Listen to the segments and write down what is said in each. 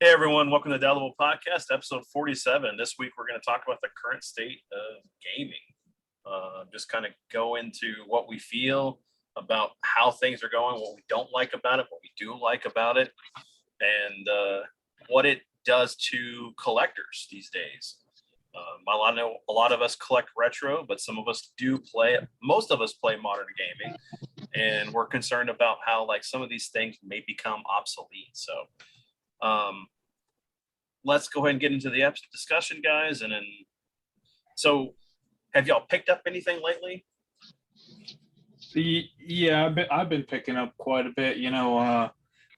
Hey everyone, welcome to the Dai Podcast, episode 47. This week we're going to talk about the current state of gaming. Just kind of go into what we feel about how things are going, what we don't like about it, what we do like about it, and what it does to collectors these days. A lot of us collect retro, but some of us do play. Most of us play modern gaming, and we're concerned about how like some of these things may become obsolete. So let's go ahead and get into the discussion, guys. And then, so have y'all picked up anything lately? Yeah, I've been picking up quite a bit,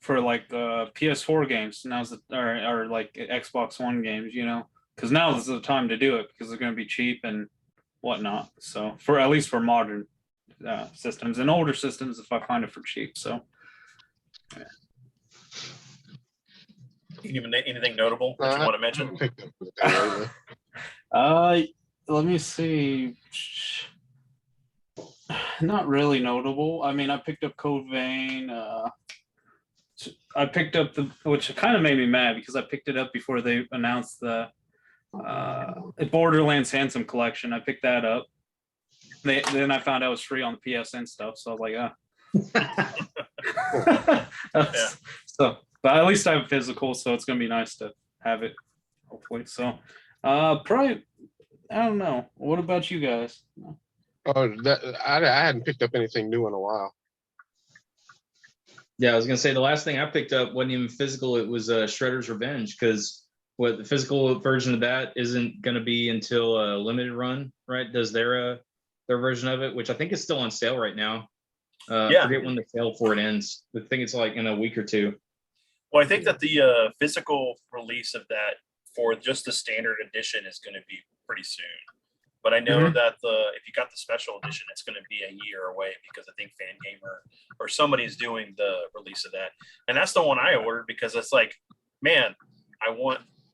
for like PS4 games. Now's or like Xbox One games, because now is the time to do it because they're going to be cheap and whatnot. So for at least for modern systems and older systems, if I find it for cheap. So. Yeah. Anything notable that you want to mention? Let me see. Not really notable. I mean, I picked up Code Vein. I picked up which kind of made me mad because I picked it up before they announced the Borderlands Handsome Collection. I picked that up. Then I found out it was free on the PSN stuff, so I was like, Yeah. So, but at least I have physical, so it's gonna be nice to have it, hopefully. So, probably, I don't know. What about you guys? I hadn't picked up anything new in a while. Yeah, I was gonna say the last thing I picked up wasn't even physical. It was Shredder's Revenge, because the physical version of that isn't gonna be until a limited run, right? Does their version of it, which I think is still on sale right now. I forget when the sale for it ends. I think it's like in a week or two. Well, I think that the physical release of that for just the standard edition is going to be pretty soon. But I know that if you got the special edition, it's going to be a year away because I think Fangamer or somebody's doing the release of that. And that's the one I ordered because it's like, man,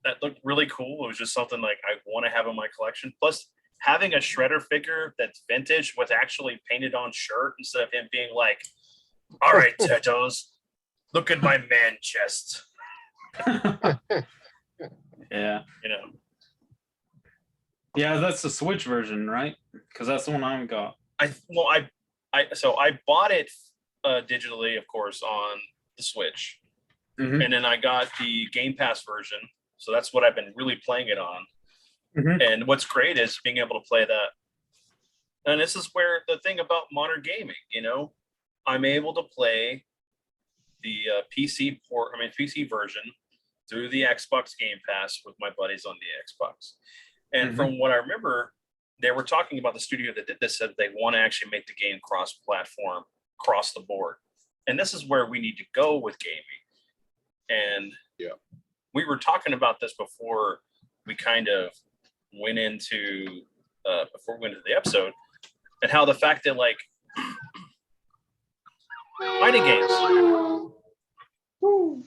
that looked really cool. It was just something like I want to have in my collection. Plus, having a Shredder figure that's vintage with actually painted on shirt instead of him being like, all right, Tetos, look at my man chest. Yeah. Yeah, that's the Switch version, right? Because that's the one I got. I bought it digitally, of course, on the Switch. And then I got the Game Pass version. So that's what I've been really playing it on. And what's great is being able to play that. And this is where the thing about modern gaming, I'm able to play the PC version through the Xbox Game Pass with my buddies on the Xbox. And from what I remember, they were talking about the studio that did this, said they want to actually make the game cross-platform, across the board. And this is where we need to go with gaming. And we were talking about this before we kind of went into the episode, and how the fact that like fighting games, woo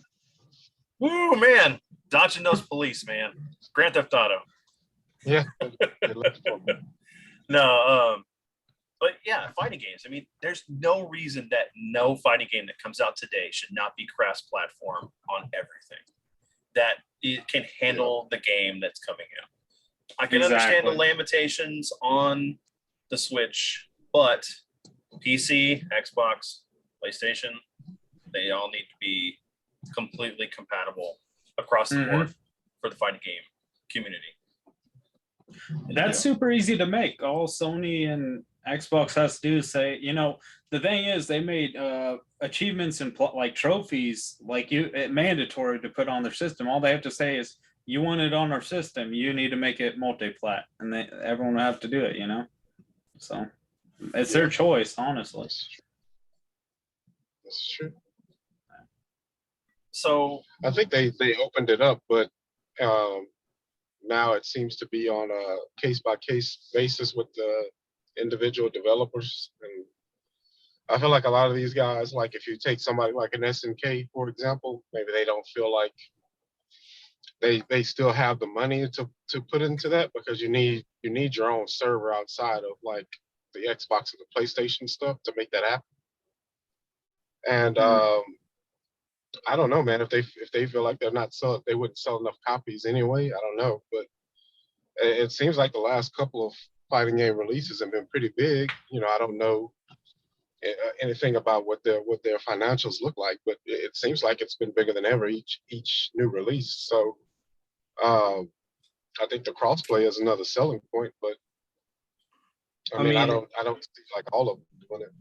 man, dodging those police, man, Grand Theft Auto. Yeah. No, but yeah, fighting games. I mean, there's no reason that no fighting game that comes out today should not be cross-platform on everything. That it can handle the game that's coming out. I can understand the limitations on the Switch, but PC, Xbox, PlayStation, they all need to be completely compatible across the board for the fighting game community. That's super easy to make. All Sony and Xbox has to do is say, the thing is they made achievements and like trophies mandatory to put on their system. All they have to say is, you want it on our system, you need to make it multi-plat, and everyone will have to do it, So it's their choice, honestly. That's true. So I think they opened it up, but now it seems to be on a case-by-case basis with the individual developers. And I feel like a lot of these guys, like if you take somebody like an SNK, for example, maybe they don't feel like they still have the money to put into that, because you need your own server outside of like the Xbox and the PlayStation stuff to make that happen. And I don't know, man. If they feel like they're not selling, they wouldn't sell enough copies anyway. I don't know, but it seems like the last couple of fighting game releases have been pretty big. I don't know anything about what their financials look like, but it seems like it's been bigger than ever each new release. So um, I think the crossplay is another selling point, but I mean I don't see like all of them doing it.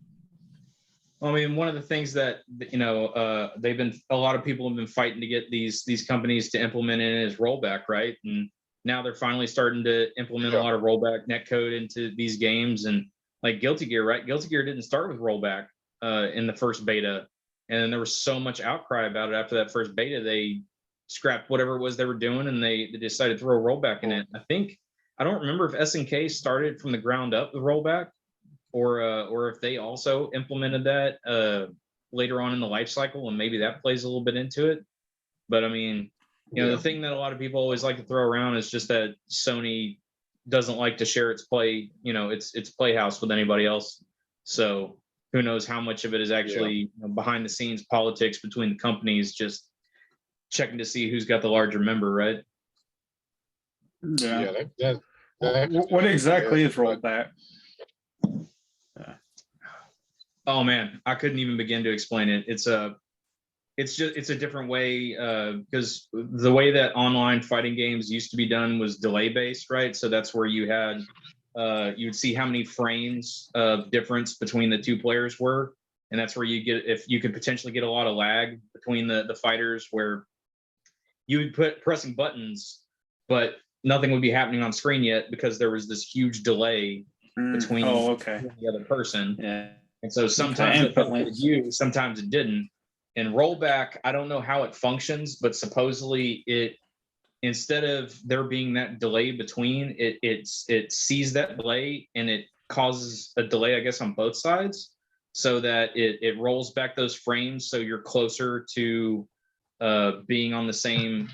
I mean, one of the things that a lot of people have been fighting to get these companies to implement in is rollback, right? And now they're finally starting to implement a lot of rollback netcode into these games, and like Guilty Gear, right? Guilty Gear didn't start with rollback in the first beta, and then there was so much outcry about it after that first beta, they scrapped whatever it was they were doing, and they decided to throw rollback in it. I don't remember if SNK started from the ground up with rollback, or if they also implemented that later on in the life cycle, and maybe that plays a little bit into it. But I mean, the thing that a lot of people always like to throw around is just that Sony doesn't like to share its play, its playhouse with anybody else. So who knows how much of it is actually behind the scenes politics between the companies, just checking to see who's got the larger member, right? Yeah. What exactly is rollback? Oh man, I couldn't even begin to explain it. It's a different way, because the way that online fighting games used to be done was delay based, right? So that's where you had you would see how many frames of difference between the two players were, and that's where if you could potentially get a lot of lag between the fighters, where you would put pressing buttons, but nothing would be happening on screen yet because there was this huge delay between the other person. Yeah. And so sometimes it benefited you, sometimes it didn't. And rollback, I don't know how it functions, but supposedly instead of there being that delay between, it sees that delay and it causes a delay, I guess, on both sides, so that it rolls back those frames so you're closer to being on the same,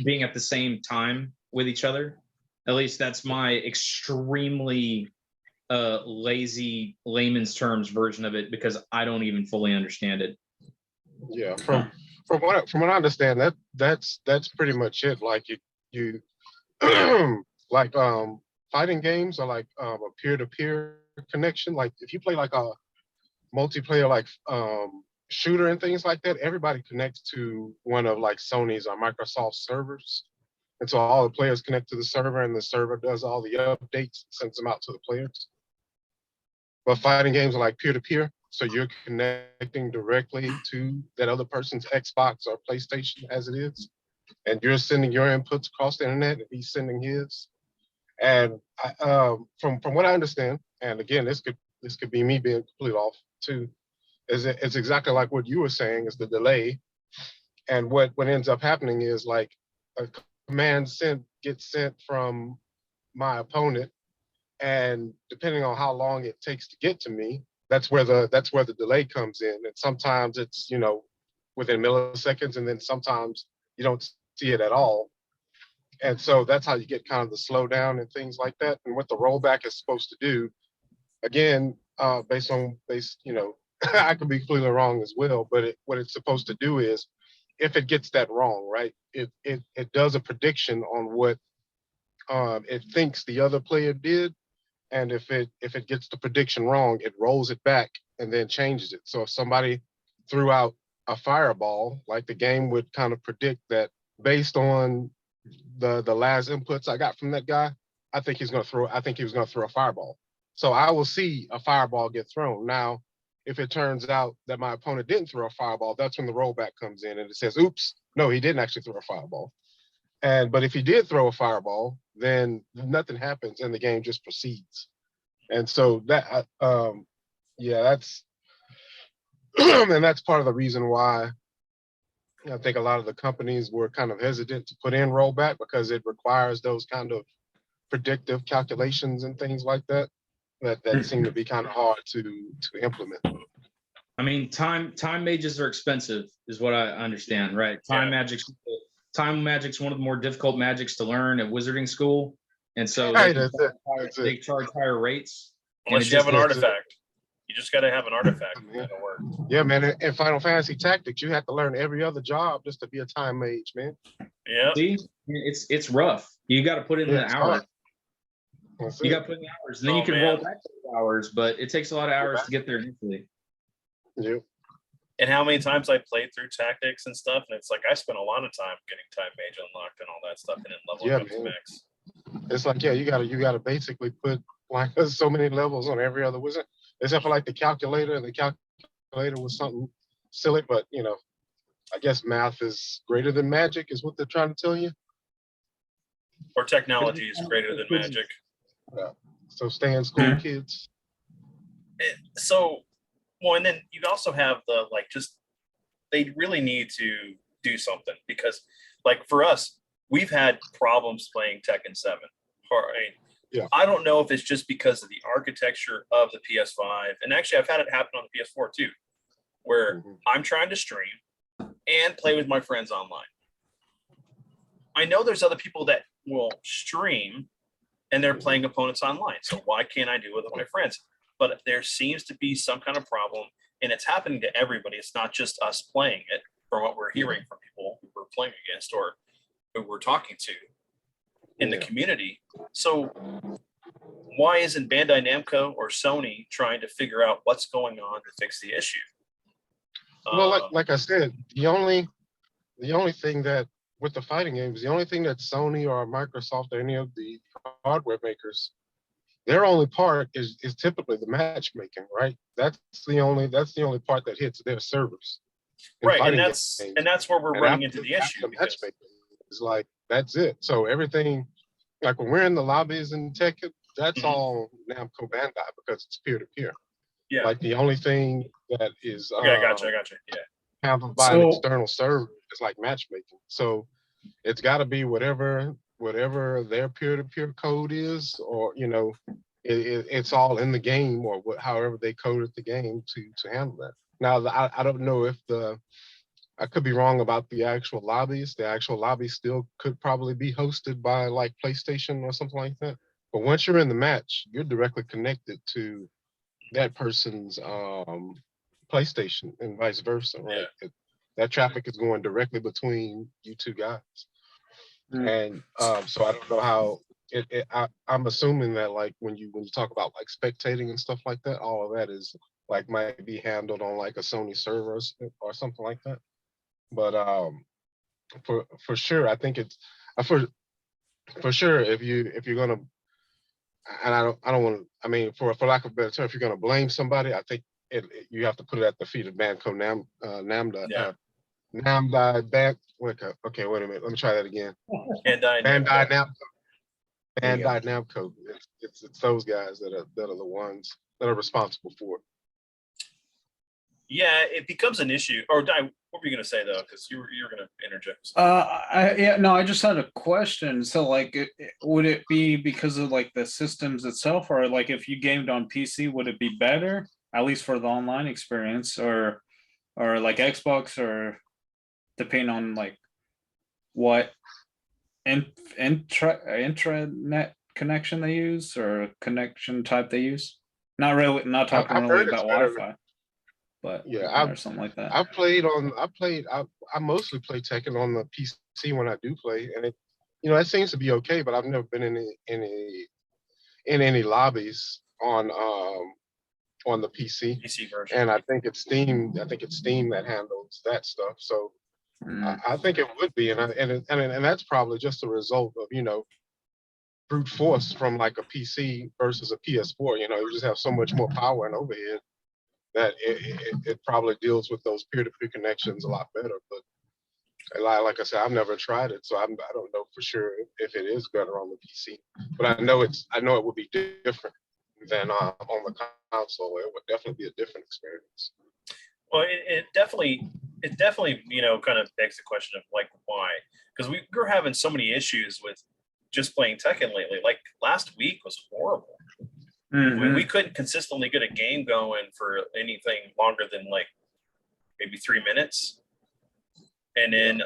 being at the same time with each other. At least that's my extremely lazy layman's terms version of it, because I don't even fully understand it. Yeah, from what I understand, that's pretty much it. Like you like fighting games are like a peer-to-peer connection. Like if you play like a multiplayer like shooter and things like that, everybody connects to one of like Sony's or Microsoft servers. And so all the players connect to the server, and the server does all the updates, sends them out to the players. But fighting games are like peer-to-peer, so you're connecting directly to that other person's Xbox or PlayStation as it is, and you're sending your inputs across the internet, and he's sending his. And from what I understand, and again, this could be me being completely off too, it's exactly like what you were saying, is the delay. And what ends up happening is like a command gets sent from my opponent, and depending on how long it takes to get to me, that's where the delay comes in. And sometimes it's within milliseconds, and then sometimes you don't see it at all. And so that's how you get kind of the slowdown and things like that. And what the rollback is supposed to do, again, based I could be completely wrong as well, but what it's supposed to do is, if it gets that wrong, right, it does a prediction on what it thinks the other player did. And if it gets the prediction wrong, it rolls it back and then changes it. So if somebody threw out a fireball, like the game would kind of predict that based on the last inputs I got from that guy, I think he was going to throw a fireball. So I will see a fireball get thrown. Now, if it turns out that my opponent didn't throw a fireball, that's when the rollback comes in and it says, oops, no, he didn't actually throw a fireball. But if he did throw a fireball, then nothing happens and the game just proceeds. And so that's and that's part of the reason why I think a lot of the companies were kind of hesitant to put in rollback, because it requires those kind of predictive calculations and things like that seem to be kind of hard to implement. I mean, time mages are expensive, is what I understand, right? Time magic's one of the more difficult magics to learn at wizarding school, and so they charge higher rates. Unless you have an artifact. You just got to have an artifact that'll work. Yeah, man. In Final Fantasy Tactics, you have to learn every other job just to be a time mage, man. Yeah. See, it's rough. You got to put in the hours. You got to put in the hours, and then you can roll back to the hours, but it takes a lot of hours to get there initially. Yeah. And how many times I played through tactics and stuff, and it's like I spent a lot of time getting time mage unlocked and all that stuff, and then leveling up to max. It's like, yeah, you gotta basically put like so many levels on every other wizard, except for like the calculator. And the calculator was something silly, but you know, I guess math is greater than magic, is what they're trying to tell you. Or technology is greater than magic. Yeah. So stay in school, kids. Well, and then you also have the they really need to do something, because like for us, we've had problems playing Tekken 7. I don't know if it's just because of the architecture of the PS5, and actually I've had it happen on the PS4 too, where I'm trying to stream and play with my friends online. I know there's other people that will stream and they're playing opponents online, so why can't I do it with my friends? But there seems to be some kind of problem, and it's happening to everybody. It's not just us playing it, from what we're hearing from people who we're playing against or who we're talking to in the community. So why isn't Bandai Namco or Sony trying to figure out what's going on to fix the issue? Well, like I said, the only thing that with the fighting games, the only thing that Sony or Microsoft or any of the hardware makers, their only part is typically the matchmaking, right? That's the only part that hits their servers. Right, and that's where we're running into the issue. The matchmaking is like, that's it. So everything, like when we're in the lobbies in Tekken, that's all Namco Bandai, because it's peer-to-peer. Yeah. Like the only thing that is I gotcha. Yeah. handled by an external server is like matchmaking. So it's got to be whatever their peer-to-peer code is, or you know, it's all in the game, or however they coded the game to handle that. Now I don't know if I could be wrong about the actual lobbies. The actual lobbies still could probably be hosted by like PlayStation or something like that. But once you're in the match, you're directly connected to that person's PlayStation and vice versa, right? Yeah. That traffic is going directly between you two guys. And so I don't know how I'm assuming that like when you talk about like spectating and stuff like that, all of that is like might be handled on like a Sony server or something like that. But for sure, I think it's for sure if you're gonna, and I don't want to, I mean, for lack of a better term, if you're gonna blame somebody, I think you have to put it at the feet of Namco Namda. Yeah. Namdai back. Okay, wait a minute. Let me try that again. Bandai Namco. Bandai Namco. It's those guys that are the ones that are responsible for it. Yeah, it becomes an issue. Or Dai, what were you going to say though? Because you're going to interject. I just had a question. So, like, would it be because of like the systems itself, or like if you gamed on PC, would it be better, at least for the online experience, or like Xbox, or depending on like what intranet connection they use or connection type they use? Not talking really about Wi-Fi. But yeah, or something like that. I mostly play Tekken on the PC when I do play, and it seems to be okay. But I've never been in any lobbies on the PC version. And I think it's Steam that handles that stuff. So I think it would be, and that's probably just a result of brute force from like a PC versus a PS4. You just have so much more power and overhead that it probably deals with those peer-to-peer connections a lot better. But like I said, I've never tried it, so I don't know for sure if it is better on the PC. But I know it would be different than on the console. It would definitely be a different experience. Well, it definitely kind of begs the question of like why, because we're having so many issues with just playing Tekken lately. Like last week was horrible. We couldn't consistently get a game going for anything longer than like maybe 3 minutes. And then,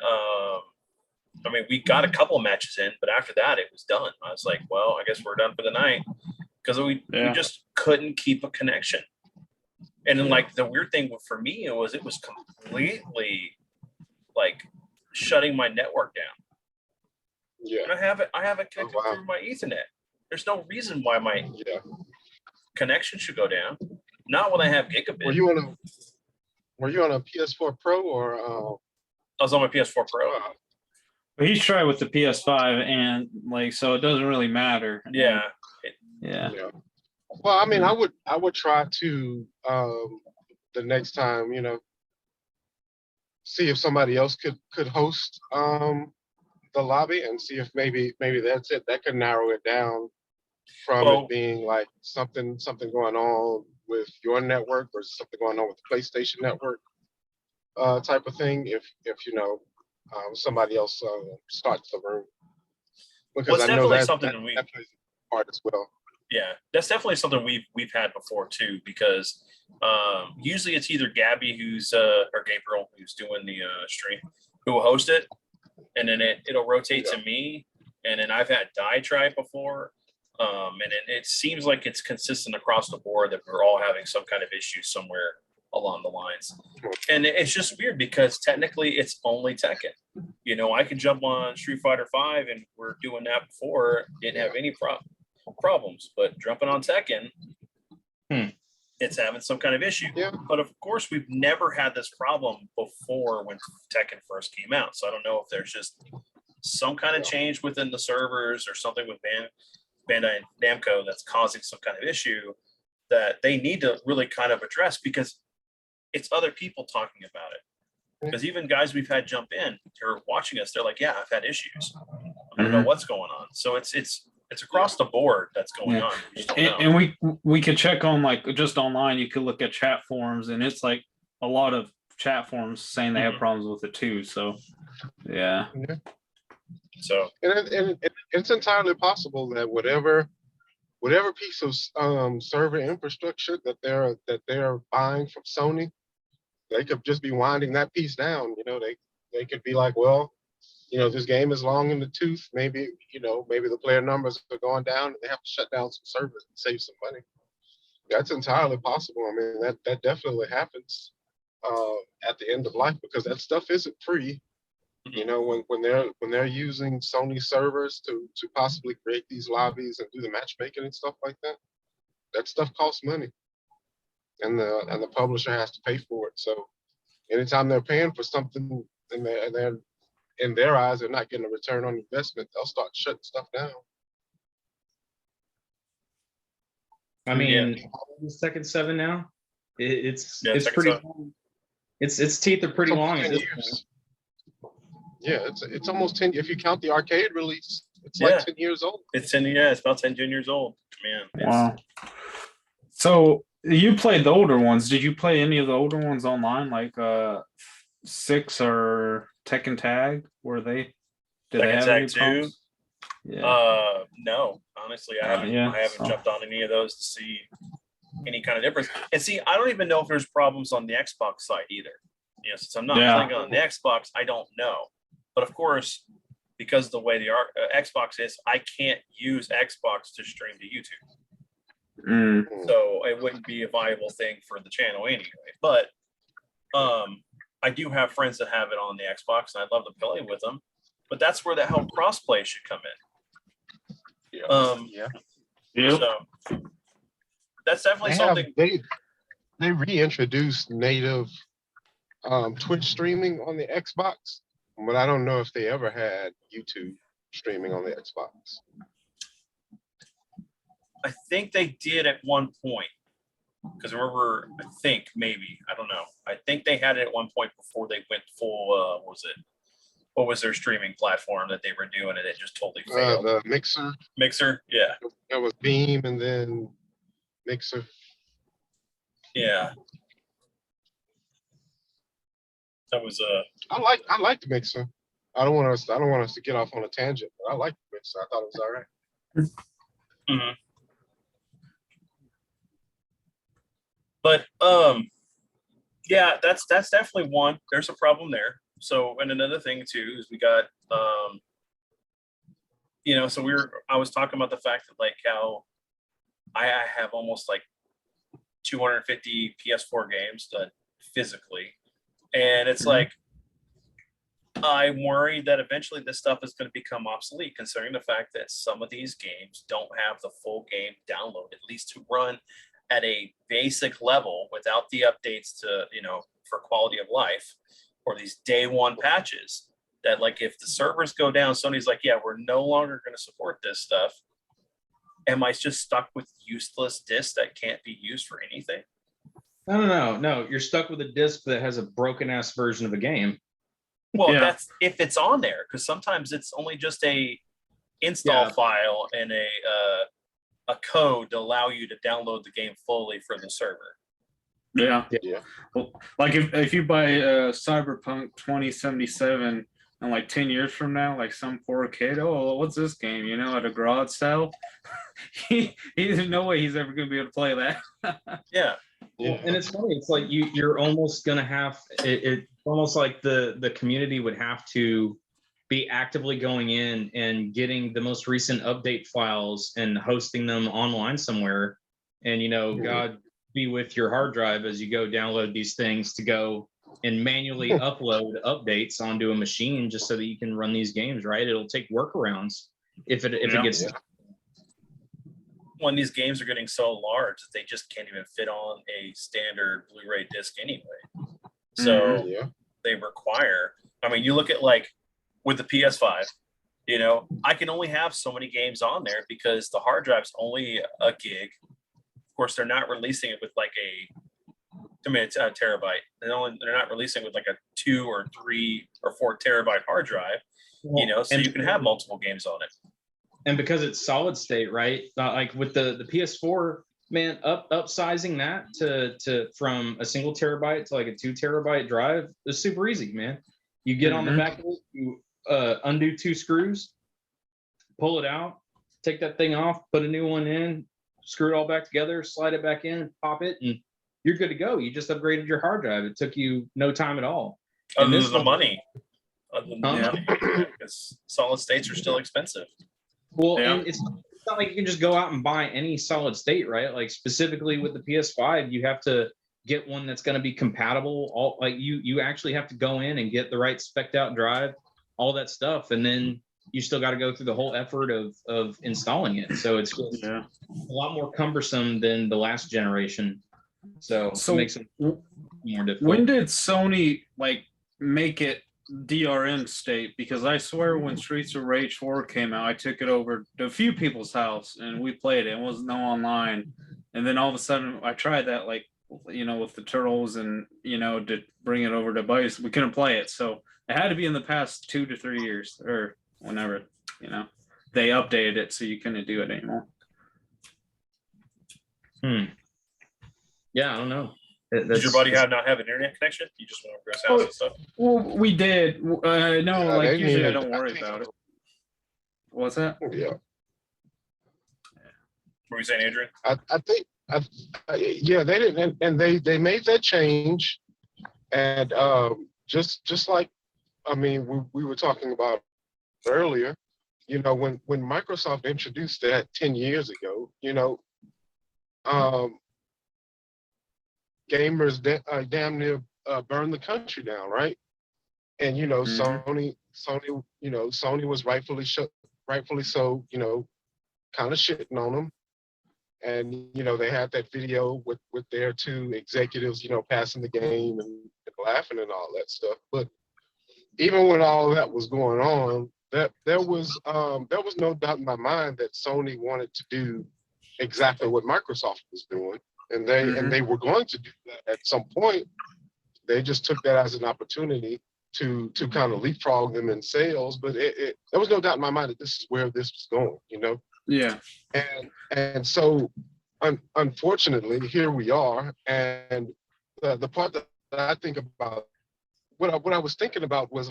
we got a couple matches in, but after that it was done. I was like, well, I guess we're done for the night, because we just couldn't keep a connection. And then like the weird thing for me it was completely like shutting my network down. Yeah. And I have it connected through my Ethernet. There's no reason why my connection should go down. Not when I have gigabit. Were you on a PS4 Pro or? I was on my PS4 Pro. But he's tried with the PS5, and like, so it doesn't really matter. Yeah. Yeah. Well, I mean, I would try to the next time, you know, see if somebody else could host the lobby and see if maybe that's it. That could narrow it down from it being like something going on with your network or something going on with the PlayStation network type of thing. If you know somebody else starts the room, because I know that plays a part as well. Yeah, that's definitely something we've had before too. Because usually it's either Gabby or Gabriel who's doing the stream who will host it, and then it'll rotate to me, and then I've had Dai try it before, and it seems like it's consistent across the board that we're all having some kind of issue somewhere along the lines, and it's just weird because technically it's only Tekken. You know, I could jump on Street Fighter 5 and we're doing that before, didn't have any problems, but jumping on Tekken, it's having some kind of issue. Yeah. But of course, we've never had this problem before when Tekken first came out. So I don't know if there's just some kind of change within the servers or something with Bandai Namco that's causing some kind of issue that they need to really kind of address, because it's other people talking about it. Because even guys we've had jump in, they're watching us, they're like, yeah, I've had issues. I don't know what's going on. So it's across the board that's going on. And we could check on, like, just online, you could look at chat forums, and it's like a lot of chat forums saying they have problems with it too. So so and it's entirely possible that whatever piece of server infrastructure that they're buying from Sony, they could just be winding that piece down. You know, they could be like, well, you know, this game is long in the tooth. Maybe, you know, maybe the player numbers are going down and they have to shut down some servers and save some money. That's entirely possible. I mean, that definitely happens at the end of life, because that stuff isn't free. You know, when they're using Sony servers to possibly create these lobbies and do the matchmaking and stuff like that, that stuff costs money, and the publisher has to pay for it. So anytime they're paying for something and they're in their eyes, they're not getting a return on investment, they'll start shutting stuff down. I mean, Tekken 7 now, it's pretty long. Its teeth are pretty long at this point. Yeah, it's almost 10. If you count the arcade release, it's like 10 years old. It's about 10 years old. Man. Wow. So you played the older ones. Did you play any of the older ones online, like 6 or Tekken Tag? Did they have any problems? Yeah. No, honestly, I haven't jumped on any of those to see any kind of difference. And see, I don't even know if there's problems on the Xbox side either. You know, since I'm not playing on the Xbox, I don't know. But of course, because of the way the Xbox is, I can't use Xbox to stream to YouTube. So it wouldn't be a viable thing for the channel anyway. But I do have friends that have it on the Xbox, and I'd love to play with them. But that's where the whole crossplay should come in. So that's definitely something. They reintroduced native Twitch streaming on the Xbox, but I don't know if they ever had YouTube streaming on the Xbox. I think they did at one point, because remember, I think I don't know. I think they had it at one point before they went full. What was their streaming platform that they were doing, and it just totally failed? The Mixer. Mixer, yeah. That was Beam, and then Mixer. Yeah. That was I like the Mixer. I don't want us to get off on a tangent, but I like the Mixer. I thought it was all right. But yeah, that's definitely one. There's a problem there. So, and another thing too is we got you know, so I was talking about the fact that, like, how I have almost like 250 PS4 games done physically. And it's Mhm. like, I'm worried that eventually this stuff is going to become obsolete, considering the fact that some of these games don't have the full game download, at least to run at a basic level without the updates to, for quality of life, or these day one patches that, like, if the servers go down, Sony's like, yeah, we're no longer going to support this stuff. Am I just stuck with useless discs that can't be used for anything? No. You're stuck with a disc that has a broken ass version of a game. Well, Yeah. that's if it's on there, because sometimes it's only just a install file and a code to allow you to download the game fully for the server. Yeah. Yeah. Well, like if you buy Cyberpunk 2077 and like 10 years from now, like some poor kid, oh, what's this game? At a garage sale, there's no way he's ever gonna be able to play that. Yeah. Yeah. And it's funny. It's like you're almost gonna have it. Almost like the community would have to be actively going in and getting the most recent update files and hosting them online somewhere. And God be with your hard drive as you go download these things to go and manually upload updates onto a machine just so that you can run these games. Right? It'll take workarounds if it gets. When these games are getting so large that they just can't even fit on a standard Blu-ray disc anyway. So they require, you look at, like, with the PS5, I can only have so many games on there because the hard drive's only a gig. Of course, they're not releasing it with like it's a terabyte. They're not releasing with like a 2 or 3 or 4 terabyte hard drive, so you can have multiple games on it. And because it's solid state, right? Like with the PS4, man, upsizing that to from a single terabyte to like a 2 terabyte drive is super easy, man. You get on the back of it, you undo 2 screws, pull it out, take that thing off, put a new one in, screw it all back together, slide it back in, pop it, and you're good to go. You just upgraded your hard drive. It took you no time at all. Other than the money. Because solid states are still expensive. Well, and it's not like you can just go out and buy any solid state, right? Like specifically with the PS5, you have to get one that's going to be compatible. You actually have to go in and get the right spec'd out drive, all that stuff, and then you still got to go through the whole effort of installing it. So it's just a lot more cumbersome than the last generation. So it makes it more difficult. When did Sony make it DRM state? Because I swear when Streets of Rage 4 came out, I took it over to a few people's house and we played it. It wasn't no online. And then all of a sudden I tried that with the turtles and to bring it over to buddies. We couldn't play it. So it had to be in the past 2 to 3 years or whenever, they updated it so you couldn't do it anymore. Yeah, I don't know. Did your buddy not have an internet connection? You just went over his house and stuff? Well, we did. No, usually I don't worry about it. What's that? Yeah. What were you saying, Adrian? I think, they didn't, and they made that change, and just like, we were talking about earlier, when Microsoft introduced that 10 years ago, gamers damn near burned the country down, right? And Sony was rightfully so, kind of shitting on them. And they had that video with their 2 executives, passing the game and laughing and all that stuff. But even when all that was going on, there was no doubt in my mind that Sony wanted to do exactly what Microsoft was doing. And they were going to do that at some point. They just took that as an opportunity to kind of leapfrog them in sales. But there was no doubt in my mind that this is where this was going, Yeah. And so, unfortunately, here we are. And the part that I think about, what I was thinking about was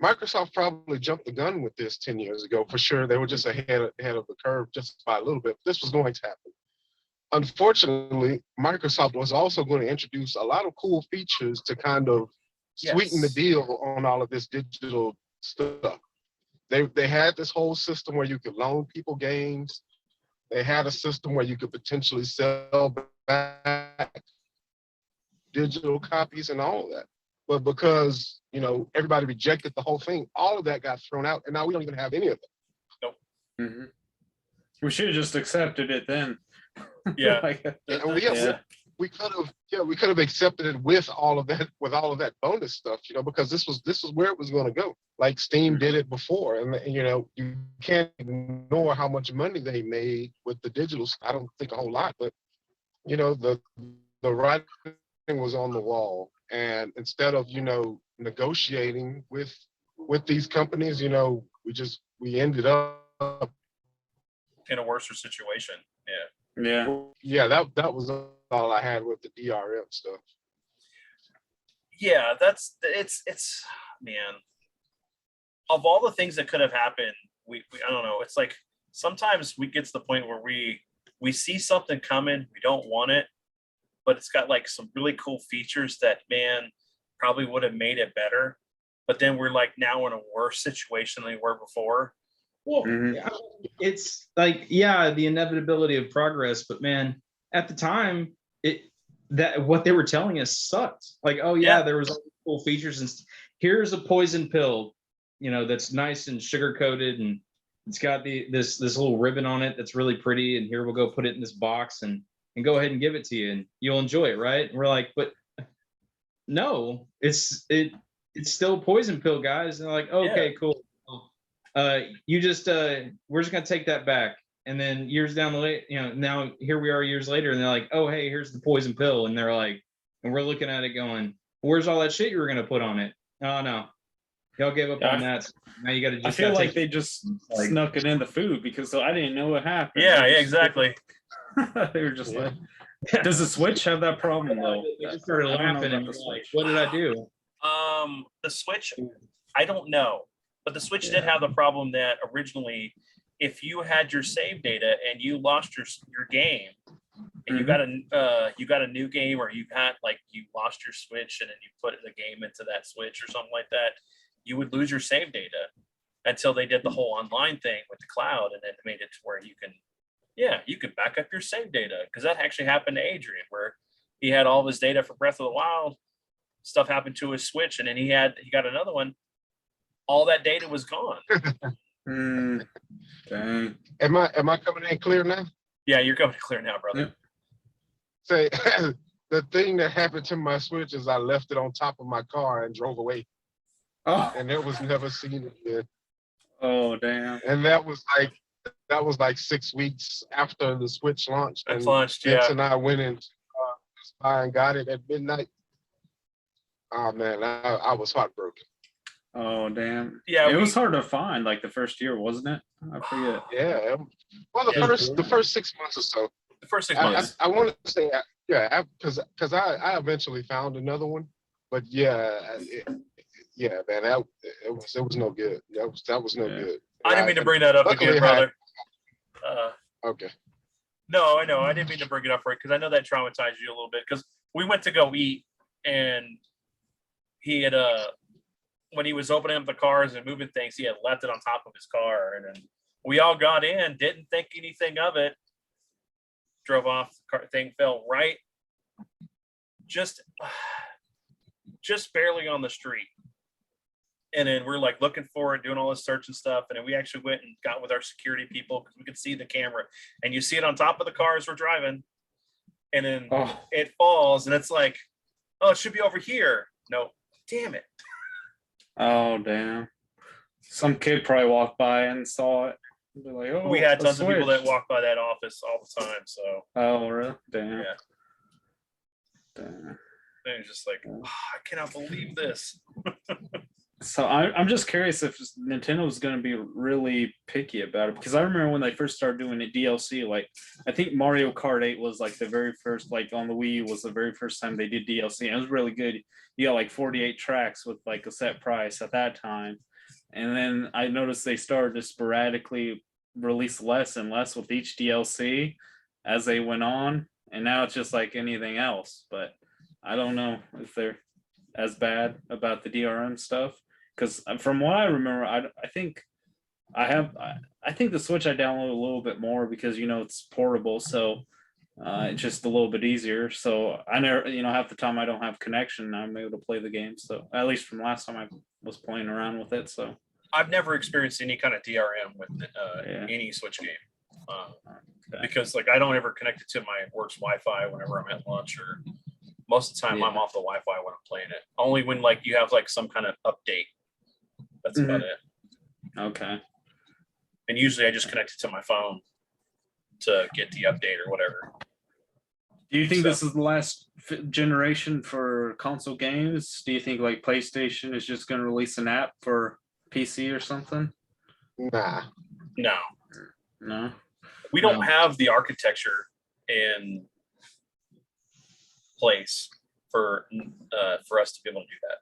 Microsoft probably jumped the gun with this 10 years ago, for sure. They were just ahead of the curve just by a little bit. This was going to happen. Unfortunately, Microsoft was also going to introduce a lot of cool features to kind of sweeten the deal on all of this digital stuff. They had this whole system where you could loan people games. They had a system where you could potentially sell back digital copies and all of that. But because, you know, everybody rejected the whole thing, all of that got thrown out, and now we don't even have any of it. Nope. Mm-hmm. We should have just accepted it then. Yeah. We could have accepted it with all of that bonus stuff, you know, because this was where it was going to go. Like Steam did it before, and you know, you can't ignore how much money they made with the digital. I don't think a whole lot, but you know, the writing was on the wall, and instead of, you know, negotiating with these companies, you know, we ended up in a worse situation. Yeah. That was all I had with the DRM stuff. Yeah, it's man. Of all the things that could have happened, we I don't know. It's like sometimes we get to the point where we see something coming, we don't want it, but it's got like some really cool features that, man, probably would have made it better. But then we're like now in a worse situation than we were before. Well, it's like, yeah, the inevitability of progress, but man, at the time, what they were telling us sucked. Like, oh yeah, there was all these cool features, and here's a poison pill, you know, that's nice and sugar coated, and it's got this little ribbon on it that's really pretty, and here we'll go put it in this box and go ahead and give it to you, and you'll enjoy it, right? And we're like, but no, it's still a poison pill, guys. And they're like, okay, cool. You just we're just gonna take that back. And then years down the line, you know, now here we are years later, and they're like, oh hey, here's the poison pill. And they're like, and we're looking at it going, where's all that shit you were gonna put on it? Oh no, y'all gave up on that. So now you gotta just, I feel like they just snuck it in the food, because I didn't know what happened. Yeah, exactly. They were just like, does the Switch have that problem though? They just started laughing and like, what did I do? The Switch, I don't know. But the Switch did have the problem that originally, if you had your save data and you lost your game, and you got a new game, or you lost your Switch and then you put the game into that Switch or something like that, you would lose your save data until they did the whole online thing with the cloud, and then made it to where you can back up your save data. Because that actually happened to Adrian, where he had all of his data for Breath of the Wild. Stuff happened to his Switch, and then he got another one. All that data was gone. Dang. Am I coming in clear now? Yeah, you're coming clear now, brother. Say, the thing that happened to my Switch is I left it on top of my car and drove away. Oh. And it was never seen again. Oh damn. And that was like 6 weeks after the Switch launched. It's launched, Vince and I went in and got it at midnight. Oh man, I was heartbroken. Oh damn! Yeah, it was hard to find, like the first year, wasn't it? I forget. Yeah, well, the first 6 months or so. The first 6 months. I want to say, because I eventually found another one, but man, it was no good. That was no good. I didn't mean to bring that up again, brother. Okay. No, I know. I didn't mean to bring it up for it, because I know that traumatized you a little bit. Because we went to go eat, and he had when he was opening up the cars and moving things, he had left it on top of his car, and then we all got in, didn't think anything of it, drove off, the car thing fell right just barely on the street. And then we're like looking for it, doing all this search and stuff, and then we actually went and got with our security people, because we could see the camera, and you see it on top of the car as we're driving, and then it falls, and it's like, oh, it should be over here. No, damn it. Oh damn! Some kid probably walked by and saw it. Like, oh, we had tons of people that walked by that office all the time. So. Oh really? Damn. Yeah. Damn. And it's just like, I cannot believe this. So I'm just curious if Nintendo was going to be really picky about it, because I remember when they first started doing the DLC, like I think Mario Kart 8 was like the very first, like on the Wii U was the very first time they did DLC. And it was really good. You got like 48 tracks with like a set price at that time. And then I noticed they started to sporadically release less and less with each DLC as they went on. And now it's just like anything else. But I don't know if they're as bad about the DRM stuff. Because from what I remember, I think I think the Switch I download a little bit more because it's portable, so it's just a little bit easier. So I never, half the time I don't have connection, I'm able to play the game. So at least from last time I was playing around with it. So I've never experienced any kind of DRM with any Switch game. Because like I don't ever connect it to my work's Wi-Fi whenever I'm at lunch, or most of the time I'm off the Wi-Fi when I'm playing it. Only when like you have like some kind of update. That's about it. Okay. And usually I just connect it to my phone to get the update or whatever. Do you think this is the last generation for console games? Do you think like PlayStation is just going to release an app for PC or something? Nah. No. We don't have the architecture in place for us to be able to do that.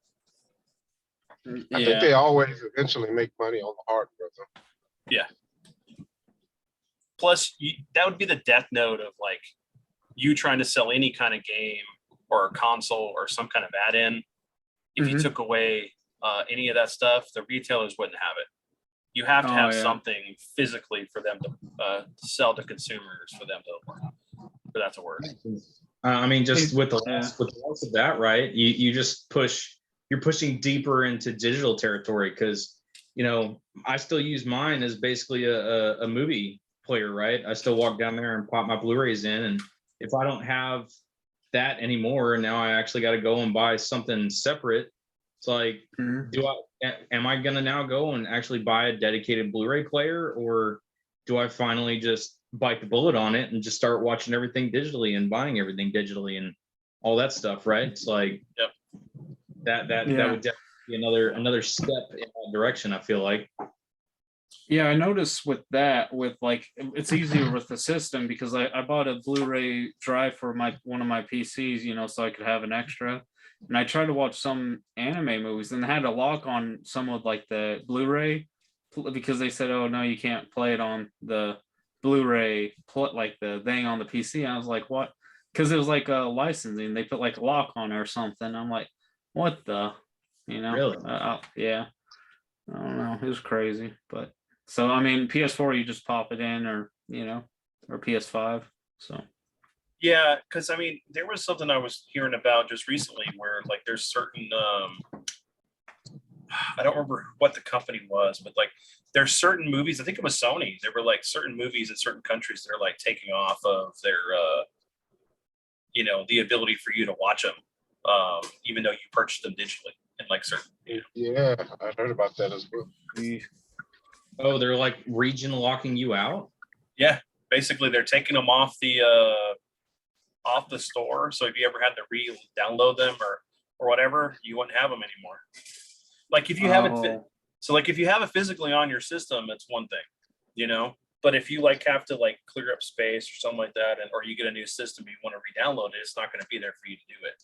I think they always eventually make money on the hardware, though. Yeah. Plus, that would be the death note of like you trying to sell any kind of game or console or some kind of add-in. If you took away any of that stuff, the retailers wouldn't have it. You have to have something physically for them to sell to consumers for that to work. I mean, just with the loss of that, right? You're pushing deeper into digital territory because I still use mine as basically a movie player, right? I still walk down there and pop my Blu-rays in, and if I don't have that anymore, now I actually got to go and buy something separate. It's like, am I gonna now go and actually buy a dedicated Blu-ray player, or do I finally just bite the bullet on it and just start watching everything digitally and buying everything digitally and all that stuff, right? It's like, that would definitely be another step in that direction, I feel like. Yeah, I noticed with like it's easier with the system because I bought a Blu-ray drive for one of my PCs, so I could have an extra. And I tried to watch some anime movies, and they had a lock on some of like the Blu-ray because they said, "Oh no, you can't play it on the Blu-ray, like the thing on the PC." And I was like, "What?" Because it was like a licensing. They put like a lock on it or something. I'm like, "What the?" Really? Yeah. I don't know. It was crazy, but so I mean, PS4 you just pop it in, or or PS5. So. Yeah, because I mean, there was something I was hearing about just recently where like there's certain I don't remember what the company was, but like there's certain movies, I think it was Sony, there were like certain movies in certain countries that are like taking off of their the ability for you to watch them, even though you purchased them digitally in like certain Yeah, I heard about that as well. Oh, they're like region locking you out? Yeah, basically they're taking them off the store. So if you ever had to re-download them or whatever, you wouldn't have them anymore. Like if you have it, so like if you have it physically on your system, it's one thing, But if you like have to like clear up space or something like that, or you get a new system, you want to re-download it, it's not going to be there for you to do it.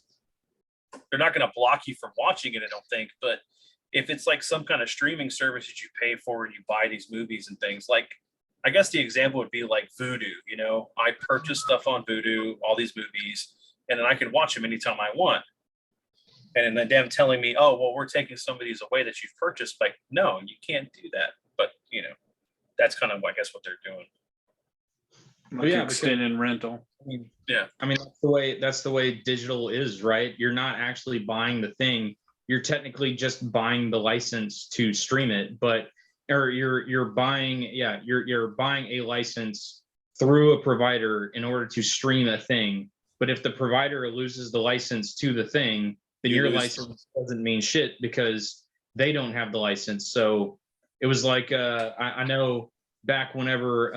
They're not going to block you from watching it, I don't think. But if it's like some kind of streaming service that you pay for and you buy these movies and things, like I guess the example would be like Vudu. I purchase stuff on Vudu, all these movies, and then I can watch them anytime I want. And then them telling me, "Oh, well, we're taking some of these away that you've purchased." Like, no, you can't do that. But that's kind of, I guess, what they're doing. Like extended rental. I mean, that's the way digital is, right? You're not actually buying the thing. You're technically just buying the license to stream it, or you're buying a license through a provider in order to stream a thing. But if the provider loses the license to the thing, then your license doesn't mean shit because they don't have the license. So it was like I know back whenever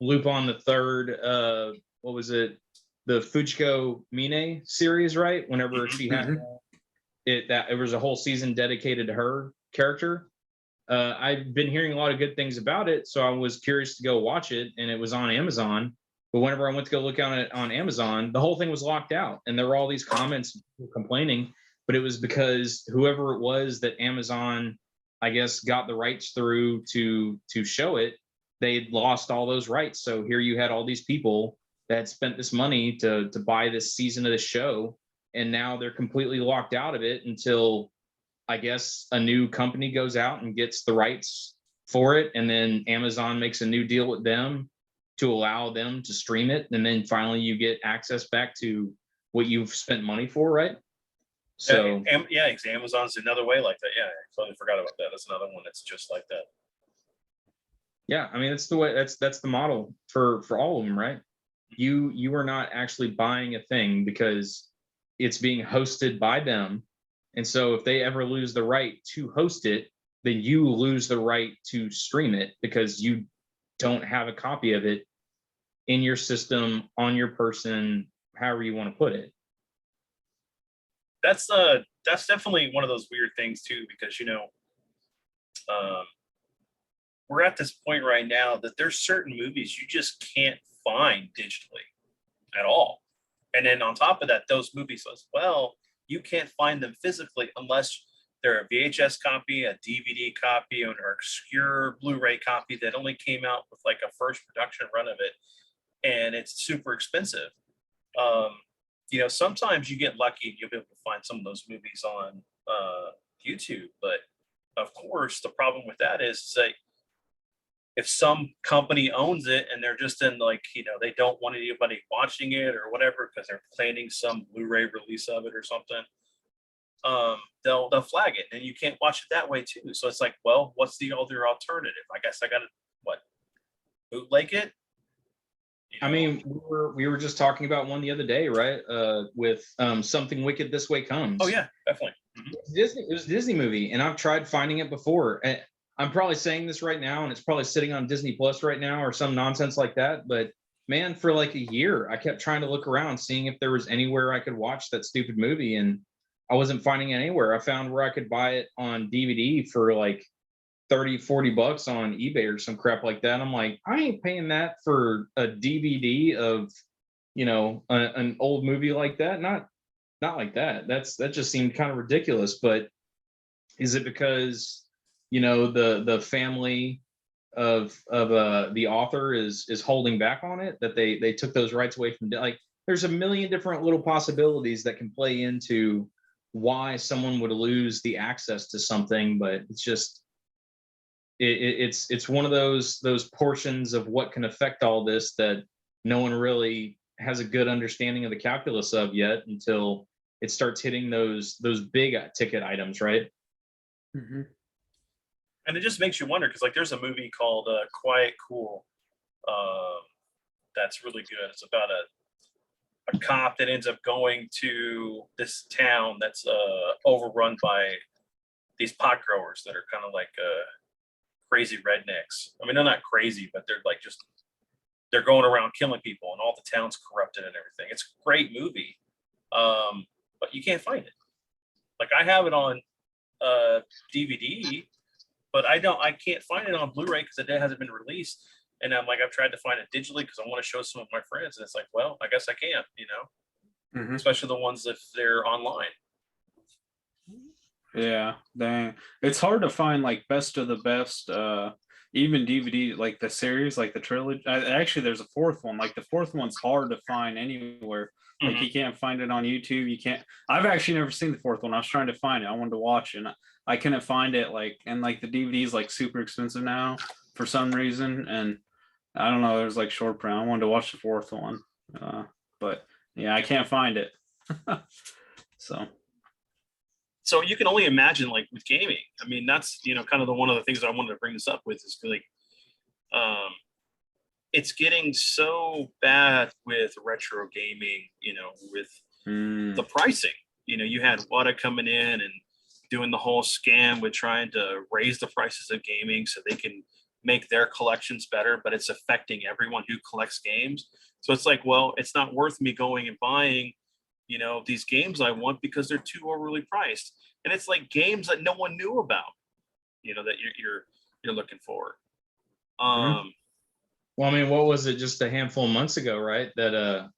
Lupin the Third, what was it, the Fujiko Mine series, right? Whenever she had it was a whole season dedicated to her character. I've been hearing a lot of good things about it, so I was curious to go watch it, and it was on Amazon. But whenever I went to go look on it on Amazon, the whole thing was locked out, and there were all these comments complaining. But it was because whoever it was that Amazon, I guess, got the rights through to show it, they'd lost all those rights. So here you had all these people that spent this money to buy this season of the show, and now they're completely locked out of it until, I guess, a new company goes out and gets the rights for it, and then Amazon makes a new deal with them to allow them to stream it, and then finally you get access back to what you've spent money for, right? So yeah, Amazon's another way like that. Yeah, I totally forgot about that. That's another one that's just like that. yeah, I mean, that's the way, that's the model for all of them, right? You are not actually buying a thing because it's being hosted by them, and so if they ever lose the right to host it, then you lose the right to stream it because you don't have a copy of it in your system, on your person, however you want to put it. That's definitely one of those weird things too, because we're at this point right now that there's certain movies you just can't find digitally at all. And then on top of that, those movies as well, you can't find them physically unless they're a VHS copy, a DVD copy, or an obscure Blu-ray copy that only came out with like a first production run of it, and it's super expensive. Sometimes you get lucky and you'll be able to find some of those movies on YouTube, but of course the problem with that is like if some company owns it and they're just in they don't want anybody watching it or whatever because they're planning some Blu-ray release of it or something, they'll flag it and you can't watch it that way too. So it's like, well, what's the other alternative? I guess I gotta bootleg it. I mean, we were just talking about one the other day, right? With Something Wicked This Way Comes. Oh yeah, definitely. It was a Disney movie, and I've tried finding it before. And I'm probably saying this right now, and it's probably sitting on Disney Plus right now or some nonsense like that. But man, for like a year, I kept trying to look around, seeing if there was anywhere I could watch that stupid movie, and I wasn't finding it anywhere. I found where I could buy it on DVD for like $30-$40 on eBay or some crap like that. I'm like, I ain't paying that for a DVD of an old movie like that. Not like that. That just seemed kind of ridiculous. But is it because the family of the author is holding back on it, that they took those rights away from, like, there's a million different little possibilities that can play into why someone would lose the access to something, but it's just it's one of those portions of what can affect all this that no one really has a good understanding of the calculus of yet until it starts hitting those big ticket items, right? Mm-hmm. And it just makes you wonder because there's a movie called Quiet Cool that's really good. It's about a cop that ends up going to this town that's overrun by these pot growers that are kind of like crazy rednecks. I mean, they're not crazy, but they're going around killing people, and all the town's corrupted and everything. It's a great movie, but you can't find it. Like I have it on DVD, but I can't find it on Blu-ray because it hasn't been released. And I'm like, I've tried to find it digitally because I want to show some of my friends, and it's like, well, I guess I can't, Mm-hmm. especially the ones if they're online. Yeah, dang. It's hard to find like best of the best, even DVD, like the series, like the trilogy. Actually, there's a fourth one. Like the fourth one's hard to find anywhere. Like Mhm. you can't find it on YouTube. You can't. I've actually never seen the fourth one. I was trying to find it. I wanted to watch it. And I couldn't find it. And the DVD is like super expensive now for some reason. And I don't know. There's like short print. I wanted to watch the fourth one, but yeah, I can't find it. So you can only imagine with gaming. I mean, that's kind of one of the things I wanted to bring this up with is it's getting so bad with retro gaming, with the pricing. You had Wada coming in and doing the whole scam with trying to raise the prices of gaming so they can make their collections better, but it's affecting everyone who collects games. So it's like, well, it's not worth me going and buying these games I want because they're too overly priced. And it's like games that no one knew about, that you're looking for. Well, I mean, what was it just a handful of months ago, right? That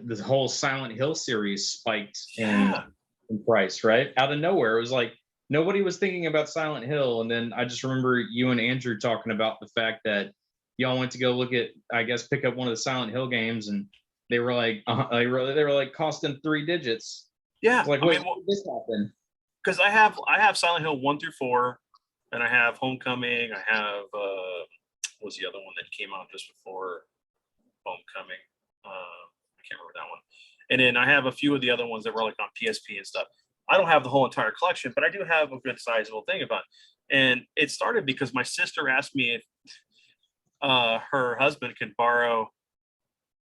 this whole Silent Hill series spiked in price, right? Out of nowhere. It was like nobody was thinking about Silent Hill. And then I just remember you and Andrew talking about the fact that y'all went to go look at, I guess, pick up one of the Silent Hill games, and they were like, they were like costing 3 digits. Yeah, like, what did this happen? Because I have Silent Hill 1 through 4, and I have Homecoming. I have what was the other one that came out just before Homecoming? I can't remember that one. And then I have a few of the other ones that were like on PSP and stuff. I don't have the whole entire collection, but I do have a good sizable thing about it. And it started because my sister asked me if her husband could borrow,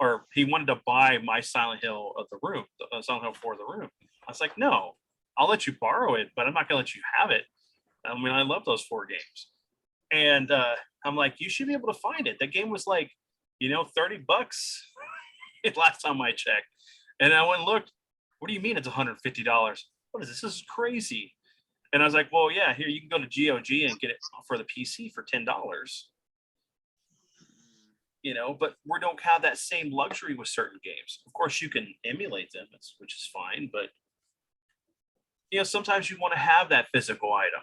or he wanted to buy my Silent Hill of the Room, Silent Hill 4 of the Room. I was like, no, I'll let you borrow it, but I'm not gonna let you have it. I mean, I love those 4 games. And I'm like, you should be able to find it. That game was like, $30 last time I checked. And I went and looked. What do you mean it's $150? What is this? This is crazy. And I was like, well, yeah, here, you can go to GOG and get it for the PC for $10. But we don't have that same luxury with certain games. Of course, you can emulate them, which is fine, but sometimes you want to have that physical item.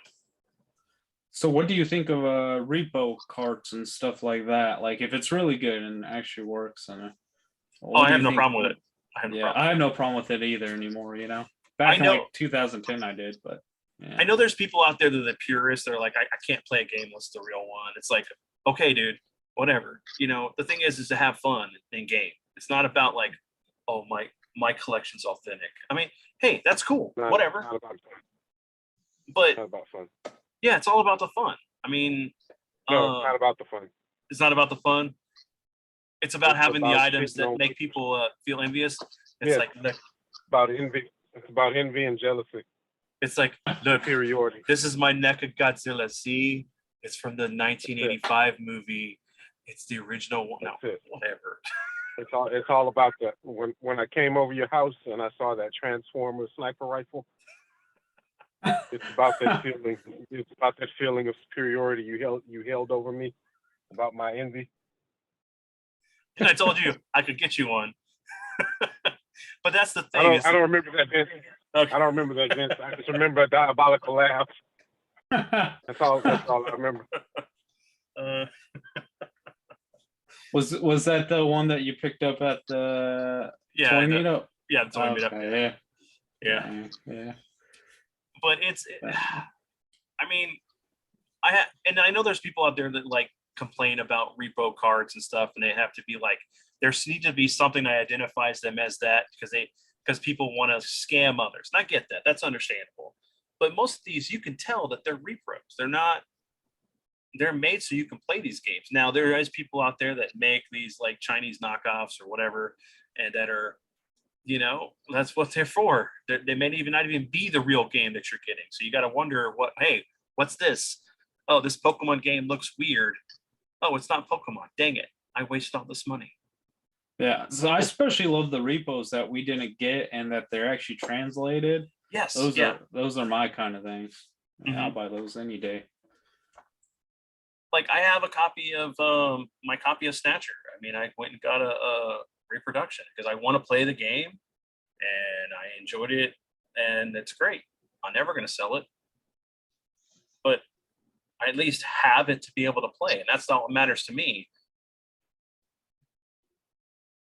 So what do you think of repo carts and stuff like that? Like if it's really good and actually works, and I have no problem with it. I have no problem with it either anymore. Back in like 2010, I did, but yeah. I know there's people out there that are the purists. They're like, I can't play a game unless it's the real one. It's like, okay, dude, whatever. The thing is to have fun in game. It's not about like, oh, my collection's authentic. I mean, hey, that's cool. Whatever. Not about fun. But not about fun. Yeah, it's all about the fun. I mean, no, it's not about the fun. It's not about the fun. It's about having the items that over. make people feel envious. It's like, look, about envy. It's about envy and jealousy. It's like, look, superiority. This is my NECA Godzilla. See, it's from the 1985 movie. It's the original one. No, whatever. It's all about that. When I came over your house and I saw that Transformer sniper rifle, it's about that feeling. It's about that feeling of superiority you held over me, about my envy. And I told you I could get you one. But that's the thing. I don't remember that, Vince. Okay. I don't remember that, Vince. I just remember a diabolical laugh. That's all I remember. Was that the one that you picked up at the toy meetup? Yeah, the toy meetup. Yeah. But I mean, I know there's people out there that like complain about repo cards and stuff, and they have to be like, there needs to be something that identifies them as that because people want to scam others. And I get that. That's understandable. But most of these, you can tell that they're repros. They're made so you can play these games. Now, there is people out there that make these like Chinese knockoffs or whatever, and that are, that's what they're for. They may not even be the real game that you're getting. So you got to wonder, what's this? Oh, this Pokemon game looks weird. Oh, it's not Pokemon. Dang it. I wasted all this money. Yeah. So I especially love the repos that we didn't get and that they're actually translated. Yes. Those are my kind of things. Mm-hmm. I'll buy those any day. Like I have a copy of my copy of Snatcher. I mean, I went and got a reproduction because I want to play the game and I enjoyed it and it's great. I'm never going to sell it, but I at least have it to be able to play, and that's all that matters to me.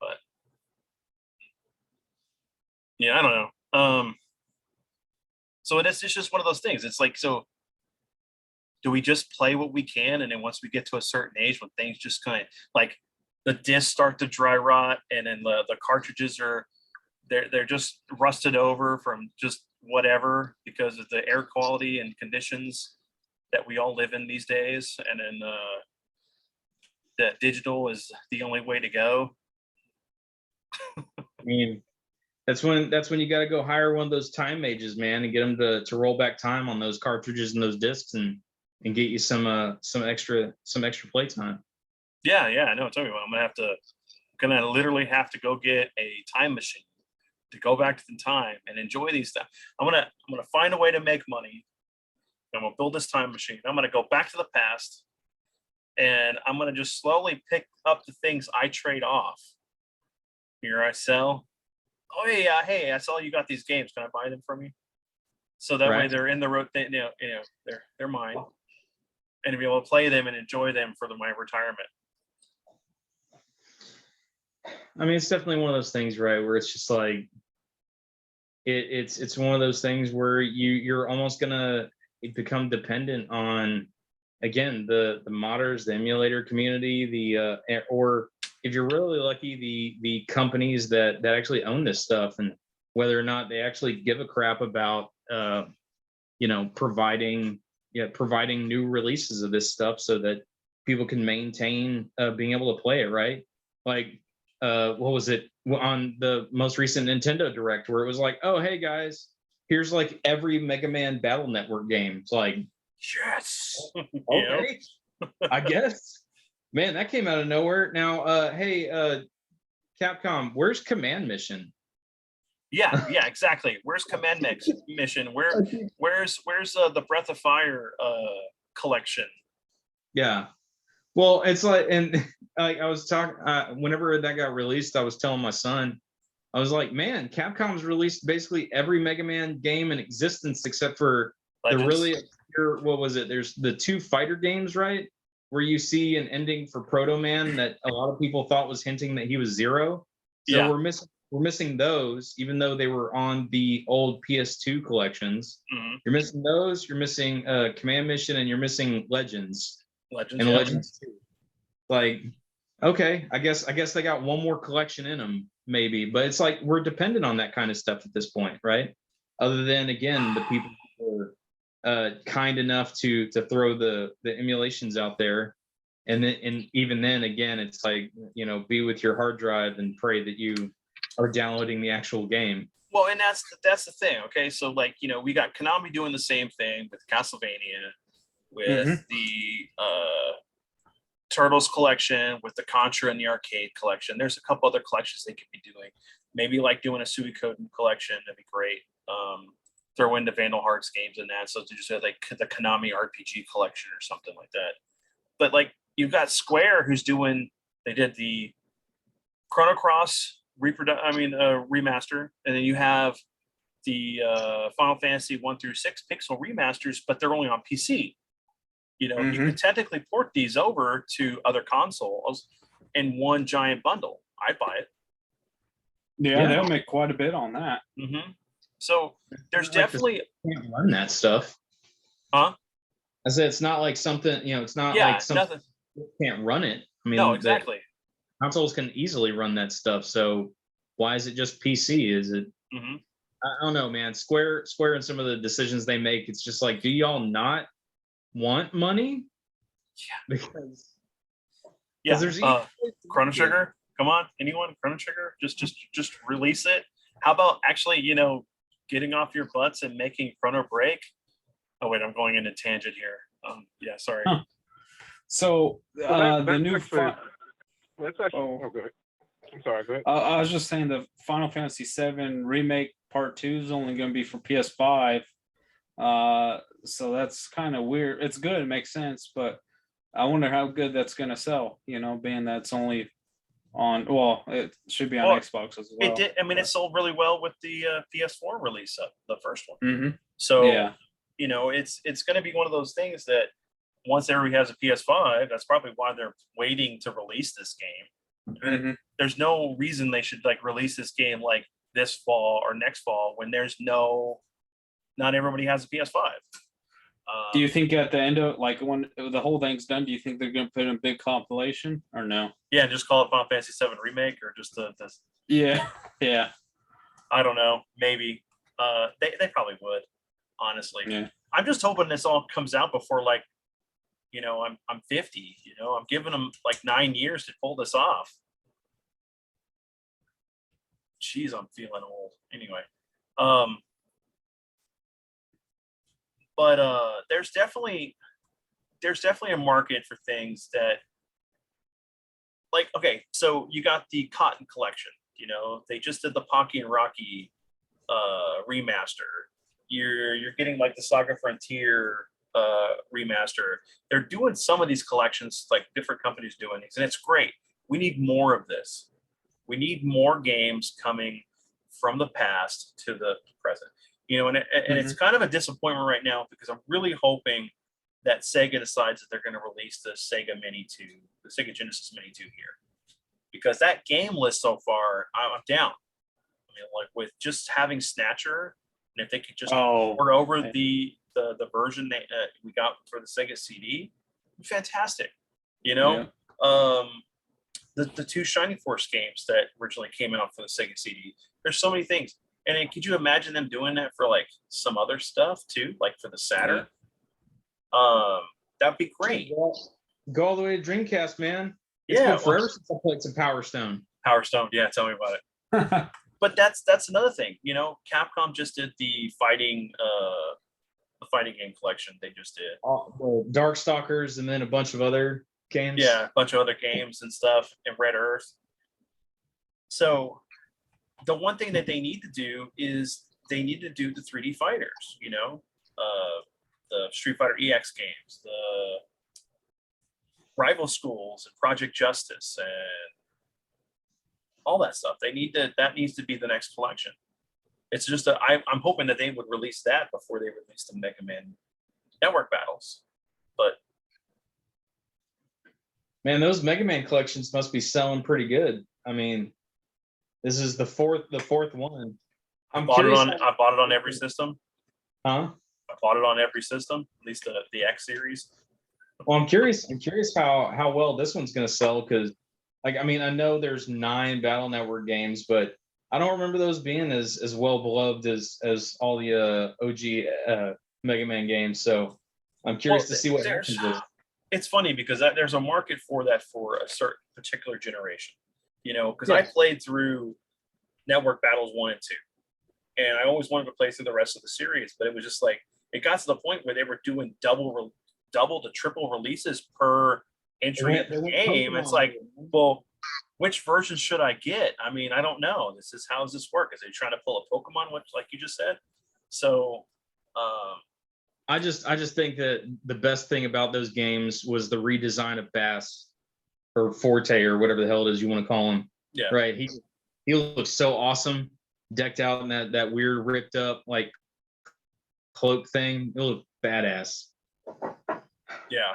But yeah, I don't know. So it's just one of those things. It's like, so do we just play what we can, and then once we get to a certain age, when things just kind of like the discs start to dry rot, and then the cartridges they're just rusted over from just whatever because of the air quality and conditions that we all live in these days, and then that digital is the only way to go. I mean, that's when you got to go hire one of those time mages, man, and get them to roll back time on those cartridges and those discs and get you some extra play time. Yeah, I know. Tell me what, I'm gonna literally have to go get a time machine to go back to the time and enjoy these stuff. I'm gonna find a way to make money. I'm gonna build this time machine. I'm gonna go back to the past, and I'm gonna just slowly pick up the things I trade off. Here I sell. Oh yeah, hey, I saw you got these games. Can I buy them from you? So that way they're in the road. They're mine, and to be able to play them and enjoy them for my retirement. I mean, it's definitely one of those things, right, where it's just like it's one of those things where you're almost gonna, become dependent on, again, the modders, the emulator community, or if you're really lucky, the companies that actually own this stuff, and whether or not they actually give a crap about providing new releases of this stuff so that people can maintain being able to play it, right? Like what was it on the most recent Nintendo Direct, where it was like, oh hey guys, here's like every Mega Man Battle Network game. It's like, yes. okay, I guess. Man, that came out of nowhere. Now, hey, Capcom, where's Command Mission? Yeah, exactly. Where's Command Mission? Where's the Breath of Fire collection? Yeah. Well, it's like, and I was talking, whenever that got released, I was telling my son, I was like, man, Capcom's released basically every Mega Man game in existence except for Legends. the really obscure, what was it? There's the 2 fighter games, right? Where you see an ending for Proto Man that a lot of people thought was hinting that he was Zero. So Yeah. we're missing those, even though they were on the old PS2 collections. Mm-hmm. You're missing those. You're missing Command Mission, and you're missing Legends. Legends And Legends 2. Like, okay, I guess they got one more collection in them, maybe. But it's like we're dependent on that kind of stuff at this point, right? Other than, again, the people who are kind enough to throw the emulations out there. And even then, again, it's like, be with your hard drive and pray that you are downloading the actual game. Well, and that's the thing. Okay, so like, we got Konami doing the same thing with Castlevania, with the Turtles collection, with the Contra and the arcade collection. There's a couple other collections they could be doing. Maybe like doing a Suikoden collection. That'd be great. Throw in the Vandal Hearts games in that. So to just have like the Konami RPG collection or something like that. But like, you've got Square who's they did the Chrono Cross remaster, and then you have the Final Fantasy 1 through 6 pixel remasters, but they're only on PC. You can technically port these over to other consoles in one giant bundle. I'd buy it. Yeah, they'll make quite a bit on that. Mm-hmm. So there's definitely can't run that stuff. Huh? I said it's not like something, it's not like something can't run it. I mean, no, exactly. Consoles can easily run that stuff. So why is it just PC? Is it? Mm-hmm. I don't know, man. Square and some of the decisions they make, it's just like, do y'all not want money? Yeah. Because there's Chrono Trigger. Come on, anyone? Chrono Trigger. Just release it. How about actually, getting off your butts and making Chrono Break? Oh wait, I'm going in a tangent here. Yeah, sorry. Huh. So the new. That's actually. Oh, go ahead. I'm sorry. Go ahead. I was just saying the Final Fantasy VII Remake Part 2 is only going to be for PS5. So that's kind of weird. It's good. It makes sense, but I wonder how good that's going to sell. Being that's only on. Well, it should be on Xbox as well. It did. I mean, it sold really well with the PS4 release of the first one. Mm-hmm. So yeah. It's going to be one of those things that once everybody has a PS5, that's probably why they're waiting to release this game. Mm-hmm. There's no reason they should like release this game like this fall or next fall when not everybody has a PS5. Do you think at the end of like when the whole thing's done, do you think they're going to put in a big compilation or no? Yeah, just call it Final Fantasy VII Remake or just this. Yeah. I don't know. Maybe they probably would. Honestly, yeah. I'm just hoping this all comes out before like. I'm 50, I'm giving them like 9 years to pull this off. Jeez, I'm feeling old. Anyway. But there's definitely a market for things that like, okay, so you got the Cotton collection, they just did the Pocky and Rocky remaster. You're getting like the Saga Frontier remaster. They're doing some of these collections, like different companies doing these, and it's great. We need more of this. We need more games coming from the past to the present. And it's kind of a disappointment right now because I'm really hoping that Sega decides that they're going to release the Sega Mini 2, the Sega Genesis Mini 2 here, because that game list so far, I'm down. I mean, like with just having Snatcher And if they could just Oh, port over the version that we got for the Sega CD, fantastic. You know, the two Shining Force games that originally came out for the Sega CD. There's so many things. And then could you imagine them doing that for like some other stuff too, like for the Saturn? That'd be great. Go all the way to Dreamcast, man. It's Yeah, been forever since I played some Power Stone. Power Stone, yeah, tell me about it. But that's another thing, you know. Capcom just did the fighting game collection. They just did The Darkstalkers and then a bunch of other games. Yeah, a bunch of other games and stuff in Red Earth. So the one thing that they need to do is they need to do the 3D fighters, you know, the Street Fighter EX games, the Rival Schools and Project Justice and all that stuff. That needs to be the next collection. It's just I'm hoping that they would release that before they release the Mega Man Network battles. But man, those Mega Man collections must be selling pretty good. I mean, this is the fourth one. I bought it on every system. Huh? I bought it on every system, at least the X series. Well, I'm curious how well this one's going to sell, because, like, I mean, I know there's 9 Battle Network games, but I don't remember those being as well beloved as all the OG Mega Man games. So I'm curious to see what happens with. It's funny because there's a market for that for a certain particular generation, you know, because I played through Network Battles 1 and 2, and I always wanted to play through the rest of the series, but it was just like, it got to the point where they were doing double to triple releases per entry in the game. It's like, well, which version should I get? I mean, I don't know. How does this work? Is they trying to pull a Pokemon, which, like you just said? So, I just think that the best thing about those games was the redesign of Bass, or Forte, or whatever the hell it is you want to call him. Yeah. Right. He looks so awesome, decked out in that weird ripped up like cloak thing. It looked badass. Yeah.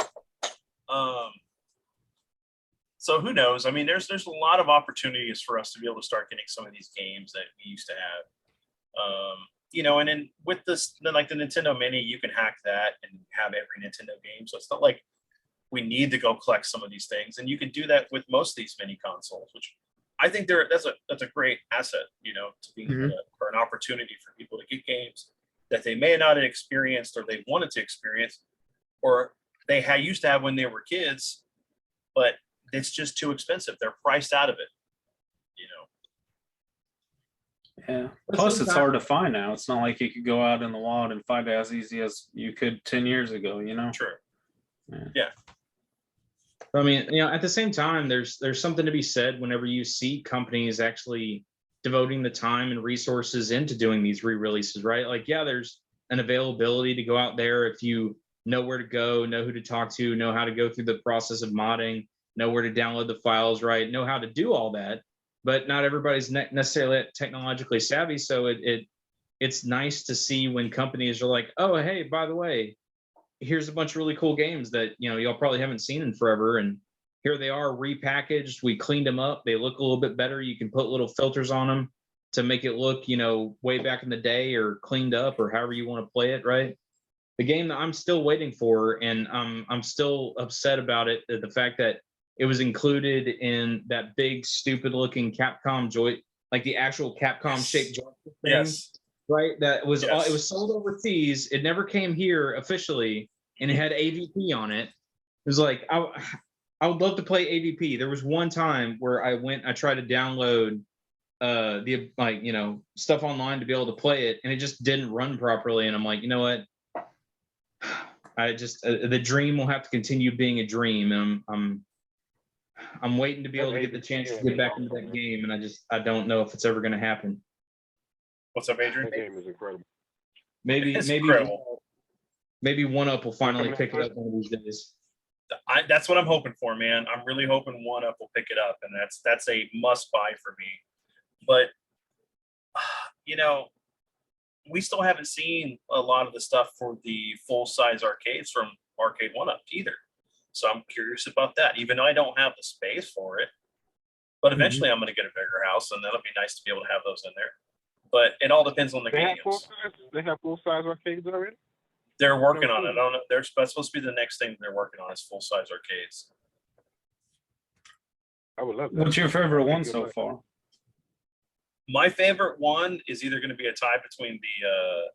So who knows? I mean, there's a lot of opportunities for us to be able to start getting some of these games that we used to have. You know, and then with this, like the Nintendo Mini, you can hack that and have every Nintendo game. So it's not like we need to go collect some of these things, and you can do that with most of these mini consoles, which I think that's a great asset, you know, to be for an opportunity for people to get games that they may not have experienced or they wanted to experience, or they used to have when they were kids, but it's just too expensive. They're priced out of it, you know. Yeah. Plus, it's hard to find now. It's not like you could go out in the wild and find it as easy as you could 10 years ago, you know? True. Yeah. I mean, you know, at the same time, there's something to be said whenever you see companies actually devoting the time and resources into doing these re-releases, right? Like, yeah, there's an availability to go out there if you know where to go, know who to talk to, know how to go through the process of modding, know where to download the files, right? Know how to do all that. But not everybody's necessarily technologically savvy. So it's nice to see when companies are like, oh, hey, by the way, here's a bunch of really cool games that, you know, y'all probably haven't seen in forever. And here they are repackaged. We cleaned them up. They look a little bit better. You can put little filters on them to make it look, you know, way back in the day, or cleaned up, or however you want to play it, right? The game that I'm still waiting for, and I'm still upset about it, the fact that it was included in that big, stupid looking Capcom like the actual Capcom shaped joystick thing. Yes. Right. That was all, it was sold overseas. It never came here officially, and it had AVP on it. It was like, I would love to play AVP. There was one time where I tried to download the, like, you know, stuff online to be able to play it, and it just didn't run properly. And I'm like, you know what? I just the dream will have to continue being a dream, and I'm waiting to be able to get the chance to get back into that game, and I don't know if it's ever going to happen. What's up, Adrian? That game is incredible. Maybe incredible. Maybe One Up will finally pick it up one of these days. That's what I'm hoping for, man. I'm really hoping One Up will pick it up, and that's a must buy for me. But you know, we still haven't seen a lot of the stuff for the full size arcades from Arcade One Up either. So I'm curious about that, even though I don't have the space for it. But eventually I'm going to get a bigger house, and that'll be nice to be able to have those in there. But it all depends on the They have games. full size. They have full size arcades already. They're working on it. I don't know. That's supposed to be the next thing they're working on is full size arcades. I would love that. What's your favorite one Good so luck. far? My favorite one is either going to be a tie between the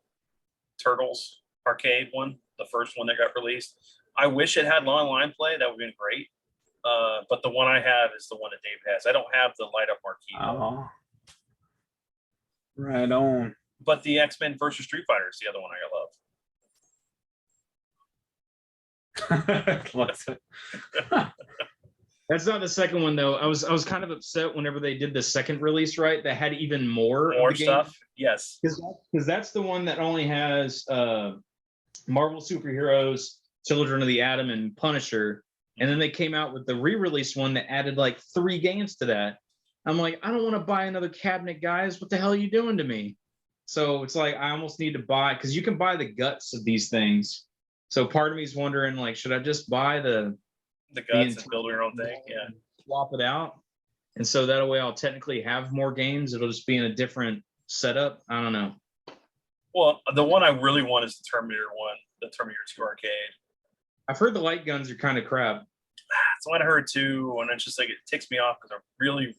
Turtles arcade one, the first one that got released. I wish it had online play. That would have been great. But the one I have is the one that Dave has. I don't have the light up marquee. Oh, right on. But the X-Men versus Street Fighter is the other one I love. That's not the second one though. I was kind of upset whenever they did the second release, right? That had even more More of the stuff. game. Yes. Because that's the one that only has Marvel superheroes, Children of the Atom, and Punisher. And then they came out with the re-release one that added like 3 games to that. I'm like, I don't want to buy another cabinet, guys. What the hell are you doing to me? So it's like I almost need to buy, because you can buy the guts of these things. So part of me is wondering, like, should I just buy the guts and build your own thing? Yeah. Swap it out. And so that way I'll technically have more games. It'll just be in a different setup. I don't know. Well, the one I really want is the Terminator one, the Terminator 2 arcade. I've heard the light guns are kind of crap. That's what I heard too, and it's just like it ticks me off because I really,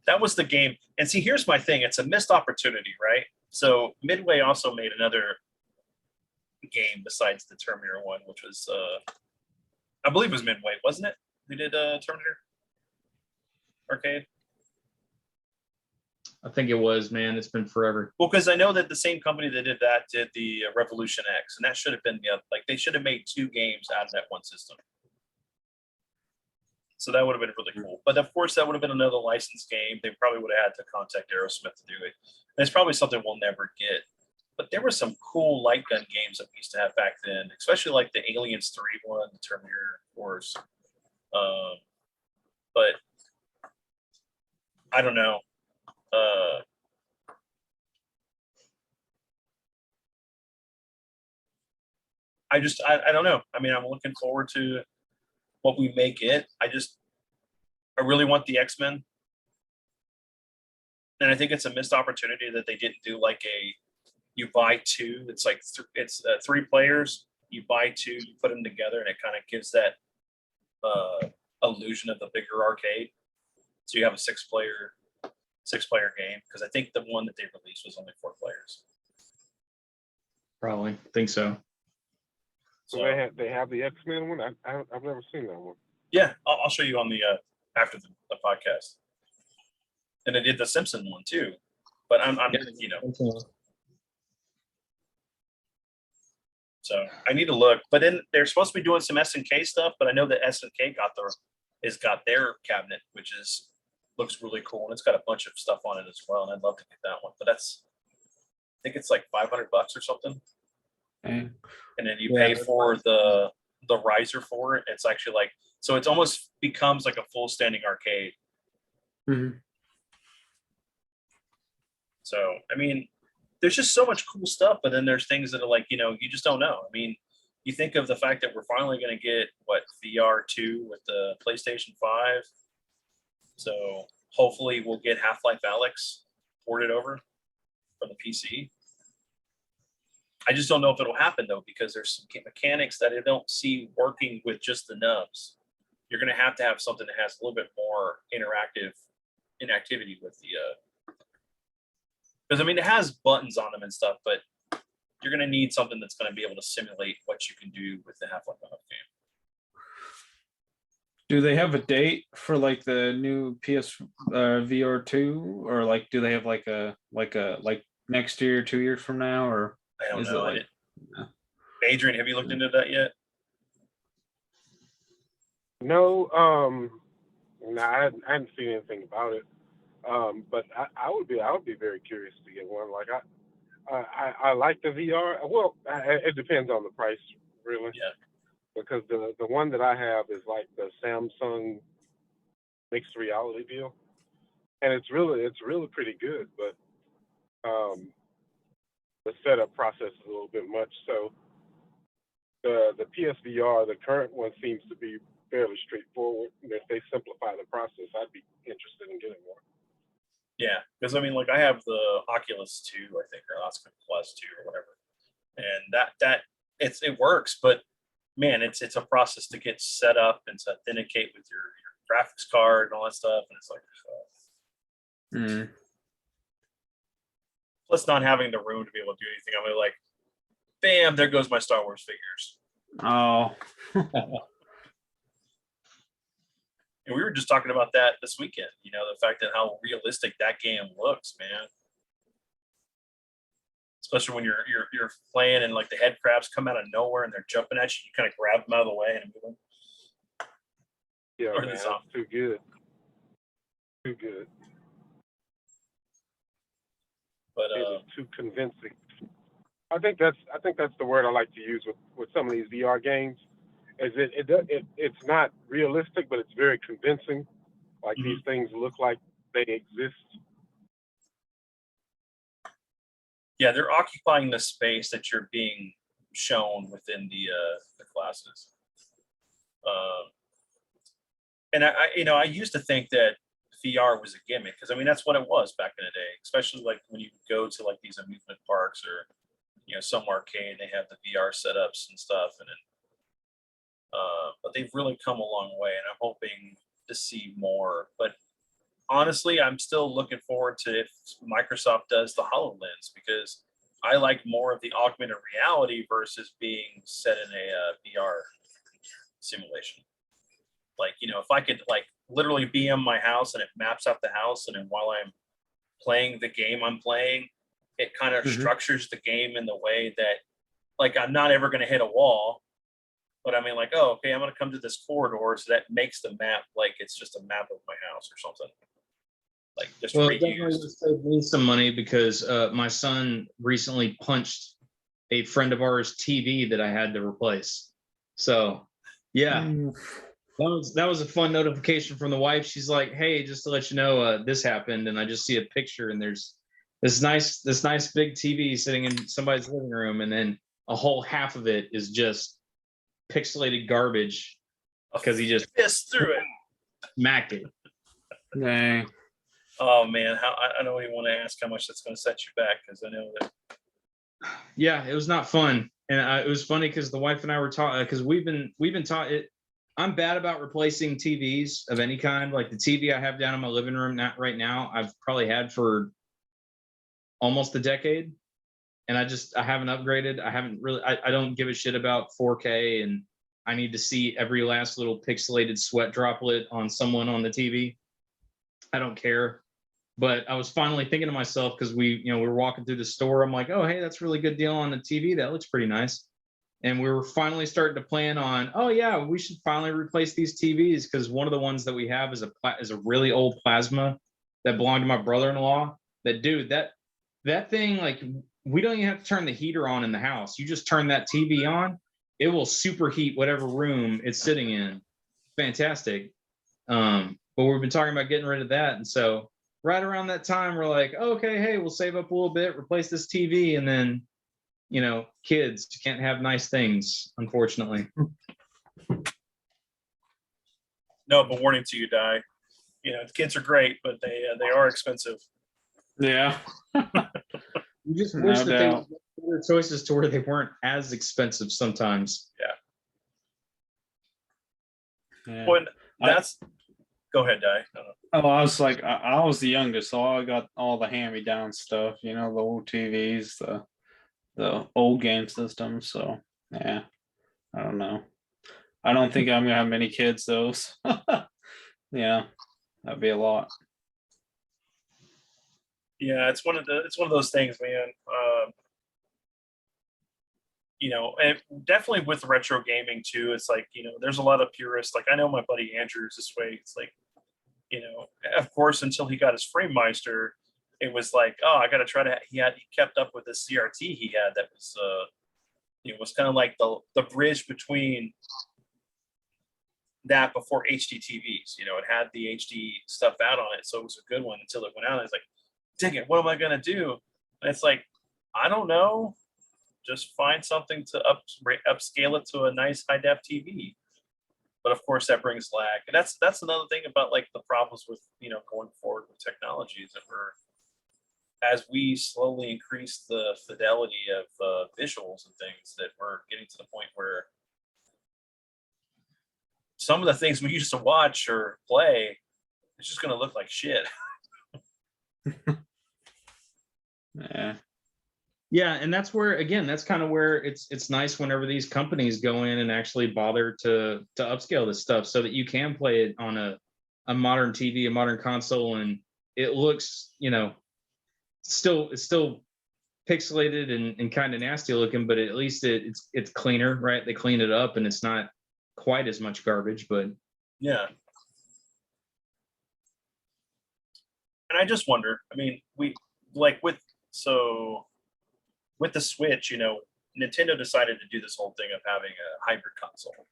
that was the game. And see, here's my thing: it's a missed opportunity, right? So Midway also made another game besides the Terminator one, which was, I believe, it was Midway, wasn't it? They did Terminator arcade. I think it was, man. It's been forever. Well, because I know that the same company that did that did the Revolution X, and that should have been the other. Like they should have made 2 games out of that one system. So that would have been really cool. But of course, that would have been another licensed game. They probably would have had to contact Aerosmith to do it. And it's probably something we'll never get. But there were some cool light gun games that we used to have back then, especially like the Aliens 3 one, the Terminator, of course. But I don't know. I don't know. I mean, I'm looking forward to what we may get. I really want the X-Men. And I think it's a missed opportunity that they didn't do like you buy 2. It's like, it's 3 players. You buy 2, you put them together, and it kind of gives that illusion of the bigger arcade. So you have a 6-player game. Because I think the one that they released was only 4 players. Probably. Think so. So they have the X-Men one. I've never seen that one. Yeah, I'll show you on the after the podcast. And they did the Simpson one too, but I'm you know. So I need to look. But then they're supposed to be doing some SNK stuff. But I know that SNK got their cabinet, which looks really cool, and it's got a bunch of stuff on it as well. And I'd love to get that one. But I think it's like $500 or something. Okay. And then you pay for the riser for it. It's actually like, so it almost becomes like a full standing arcade. Mm-hmm. So I mean, there's just so much cool stuff, but then there's things that are like, you just don't know. I mean, you think of the fact that we're finally going to get VR 2 with the PlayStation 5. So hopefully we'll get Half-Life Alyx ported over from the PC. I just don't know if it'll happen though, because there's some mechanics that I don't see working with just the nubs. You're going to have something that has a little bit more interactivity with the, because I mean, it has buttons on them and stuff, but you're going to need something that's going to be able to simulate what you can do with the Half-Life game. Do they have a date for like the new PS VR 2, or like do they have like next year, 2 years from now, or I don't is know. it Adrian, have you looked into that yet? No, I hadn't seen anything about it. But I would be very curious to get one. Like I like the VR. Well, it depends on the price, really. Yeah. Because the one that I have is like the Samsung mixed reality deal, and it's really pretty good. But the setup process is a little bit much. So the PSVR, the current one, seems to be fairly straightforward. And if they simplify the process, I'd be interested in getting one. Yeah, because I mean, like I have the Oculus 2, I think, or Oculus Plus 2 or whatever, and that it works, but man, it's a process to get set up and to authenticate with your graphics card and all that stuff, and it's like plus not having the room to be able to do anything. I mean, like, bam, there goes my Star Wars figures. Oh. And we were just talking about that this weekend. You know, the fact that how realistic that game looks, man. Especially when you're playing and like the head crabs come out of nowhere and they're jumping at you, you kind of grab them out of the way and move them. Yeah, man, too good. Too good. But it is too convincing. I think that's the word I like to use with some of these VR games. Is it's not realistic, but it's very convincing. Like these things look like they exist. Yeah, they're occupying the space that you're being shown within the classes. And I used to think that VR was a gimmick, because I mean that's what it was back in the day, especially like when you go to like these amusement parks or some arcade, they have the VR setups and stuff, and then but they've really come a long way, and I'm hoping to see more. But honestly, I'm still looking forward to if Microsoft does the HoloLens, because I like more of the augmented reality versus being set in a VR simulation. Like, if I could like literally be in my house and it maps out the house, and then while I'm playing the game I'm playing, it kind of structures the game in the way that like I'm not ever going to hit a wall, but I mean like, oh, okay, I'm going to come to this corridor, so that makes the map like it's just a map of my house or something. Like just reused. Saved me some money, because my son recently punched a friend of ours' TV that I had to replace. So yeah. That was a fun notification from the wife. She's like, "Hey, just to let you know, this happened," and I just see a picture, and there's this nice big TV sitting in somebody's living room, and then a whole half of it is just pixelated garbage because he just pissed through it, smacked it. Dang. Oh man, I don't even want to ask how much that's going to set you back, because I know that. Yeah, it was not fun, and it was funny because the wife and I were talking, because we've been taught it. I'm bad about replacing TVs of any kind. Like the TV I have down in my living room right now, I've probably had for almost a decade, and I haven't upgraded. I haven't really. I don't give a shit about 4K, and I need to see every last little pixelated sweat droplet on someone on the TV. I don't care. But I was finally thinking to myself, because we were walking through the store. I'm like, oh, hey, that's a really good deal on the TV. That looks pretty nice. And we were finally starting to plan on, oh yeah, we should finally replace these TVs, because one of the ones that we have is a really old plasma that belonged to my brother-in-law. That thing, like, we don't even have to turn the heater on in the house. You just turn that TV on, it will superheat whatever room it's sitting in. Fantastic. But we've been talking about getting rid of that, and so right around that time, we're like, okay, hey, we'll save up a little bit, replace this TV, and then. Kids can't have nice things, unfortunately. No, but warning to you, Dai. The kids are great, but they are expensive. Yeah. You just wish that they would make better choices to where they weren't as expensive sometimes. Yeah. Well, go ahead, Dai. I was like, I was the youngest, so I got all the hand-me-down stuff. The old TVs, the old game system. So yeah, I don't know. I don't think I'm gonna have many kids though. So yeah, that'd be a lot. Yeah, it's one of those things, man. And definitely with retro gaming too, it's like, there's a lot of purists. Like I know my buddy Andrew's this way. It's like, of course, until he got his Framemeister, it was like, oh, I got to try to. He kept up with the CRT he had. That was, it was kind of like the bridge between that before HD TVs. It had the HD stuff out on it, so it was a good one until it went out. It's like, dang it, what am I gonna do? And it's like, I don't know. Just find something to upscale it to a nice high def TV. But of course, that brings lag, and that's another thing about like the problems with going forward with technologies that as we slowly increase the fidelity of visuals and things, that we're getting to the point where some of the things we used to watch or play, it's just going to look like shit. Yeah, and that's where, again, that's kind of where it's nice whenever these companies go in and actually bother to upscale this stuff so that you can play it on a modern TV, a modern console, and it looks, it's still pixelated and kind of nasty looking, but at least it's cleaner, right? They clean it up and it's not quite as much garbage, but yeah. And I just wonder, I mean, with the Switch, Nintendo decided to do this whole thing of having a hybrid console.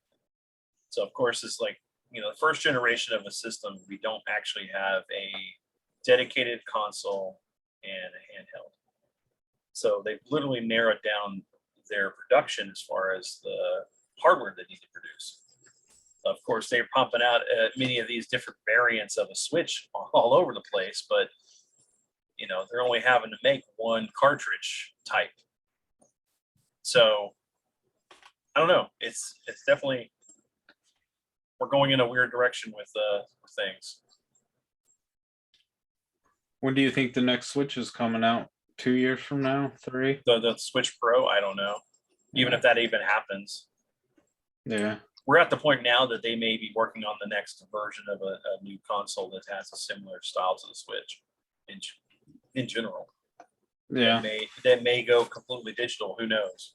So of course, it's like, the first generation of a system, we don't actually have a dedicated console and a handheld. So they've literally narrowed down their production as far as the hardware they need to produce. Of course, they're pumping out many of these different variants of a Switch all over the place, but they're only having to make one cartridge type. So I don't know. It's definitely, we're going in a weird direction with things. When do you think the next Switch is coming out? 2 years from now? 3? The Switch Pro, I don't know. Even if that even happens. Yeah. We're at the point now that they may be working on the next version of a new console that has a similar style to the Switch in general. Yeah. That may go completely digital. Who knows?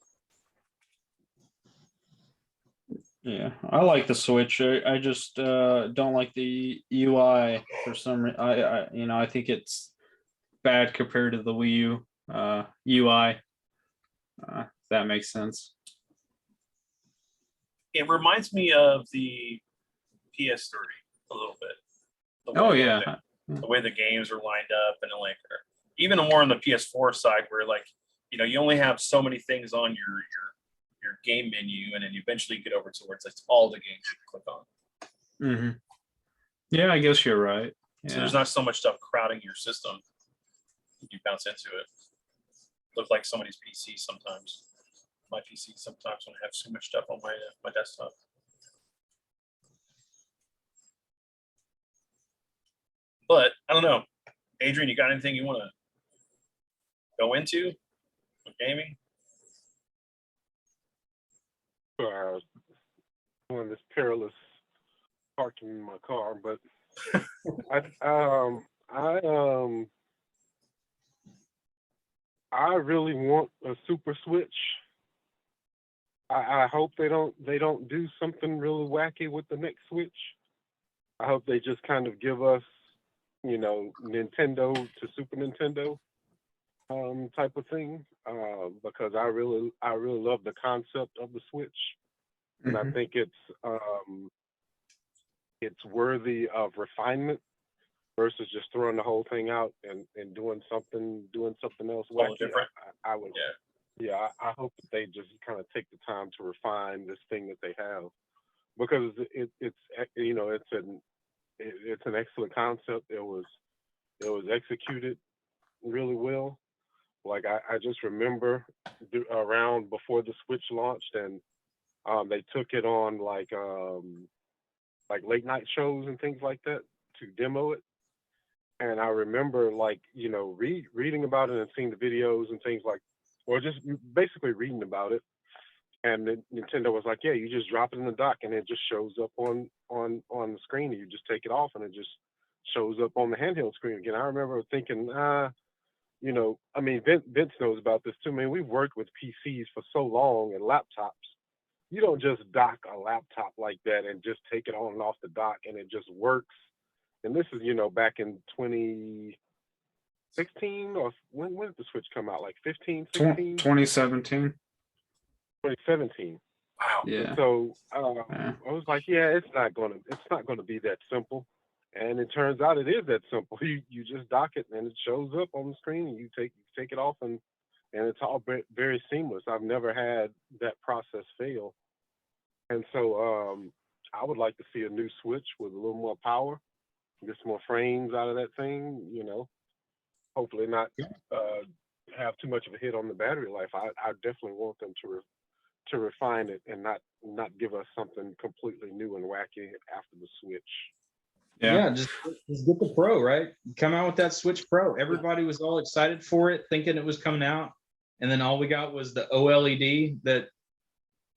Yeah, I like the Switch. I just don't like the UI for some reason. I think it's bad compared to the Wii U UI. If that makes sense. It reminds me of the PS3 a little bit. Oh yeah, the way the games are lined up, and like even more on the PS4 side, where like you only have so many things on your game menu, and then you eventually get over to where it's like all the games you can click on. Mm-hmm. Yeah, I guess you're right. Yeah. So there's not so much stuff crowding your system. You bounce into it. Look like somebody's PC sometimes. My PC sometimes when I have so much stuff on my desktop. But I don't know, Adrian, you got anything you want to go into with gaming? Doing this perilous parking in my car, but I really want a Super Switch. I hope they don't do something really wacky with the next Switch. I hope they just kind of give us, Nintendo to Super Nintendo type of thing, because I really love the concept of the Switch, and I think it's worthy of refinement versus just throwing the whole thing out and doing something else wacky. Different. I would. Yeah, I hope that they just kind of take the time to refine this thing that they have, because it's an excellent concept. It was executed really well. Like I just remember around before the Switch launched, and they took it on like late night shows and things like that to demo it. And I remember reading about it and seeing the videos and things like, or just basically reading about it. And Nintendo was like, yeah, you just drop it in the dock and it just shows up on the screen, and you just take it off and it just shows up on the handheld screen again. I remember thinking, Vince knows about this too. I mean, we've worked with PCs for so long and laptops. You don't just dock a laptop like that and just take it on and off the dock and it just works. And this is, back in 2016, or when did the Switch come out? Like 15, 16? 2017. 2017. Wow. Yeah. And so I was like, yeah, it's not gonna be that simple. And it turns out it is that simple. You just dock it and it shows up on the screen, and you take it off, and it's all very seamless. I've never had that process fail. And so I would like to see a new Switch with a little more power, get some more frames out of that thing. Hopefully not have too much of a hit on the battery life. I definitely want them to refine it and not give us something completely new and wacky after the Switch. Yeah, just get the Pro, right? Come out with that Switch Pro. Everybody was all excited for it, thinking it was coming out, and then all we got was the OLED that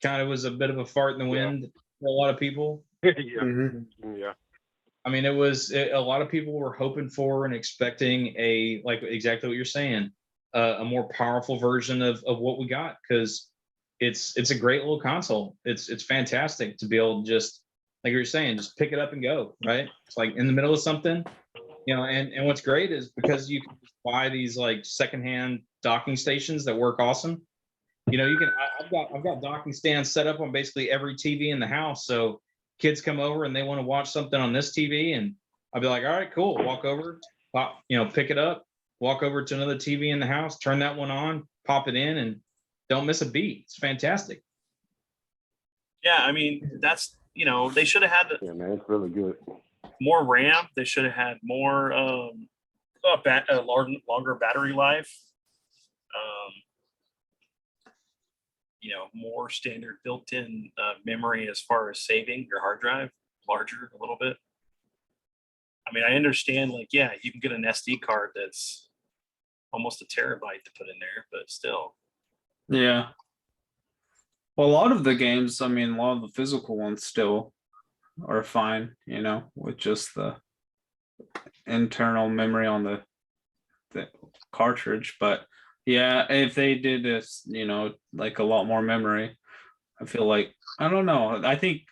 kind of was a bit of a fart in the wind for a lot of people. Yeah. I mean, a lot of people were hoping for and expecting like exactly what you're saying, a more powerful version of what we got, because it's a great little console. It's fantastic to be able to just, like you're saying, just pick it up and go, right? It's like in the middle of something, and what's great is because you can just buy these like secondhand docking stations that work awesome. You can, I've got docking stands set up on basically every TV in the house. So kids come over and they want to watch something on this TV, and I'll be like, all right, cool. Walk over, pop, pick it up, walk over to another TV in the house, turn that one on, pop it in, and don't miss a beat. It's fantastic. Yeah, I mean, that's, they should have had Yeah, man, it's really good. more RAM. They should have had more longer battery life. More standard built-in memory as far as saving your hard drive larger a little bit. I mean, I understand, like, yeah, you can get an SD card that's almost a terabyte to put in there, but still. Yeah. Well, a lot of the games, I mean, a lot of the physical ones still are fine, with just the internal memory on the cartridge. But yeah, if they did this, like a lot more memory, I feel like, I don't know. I think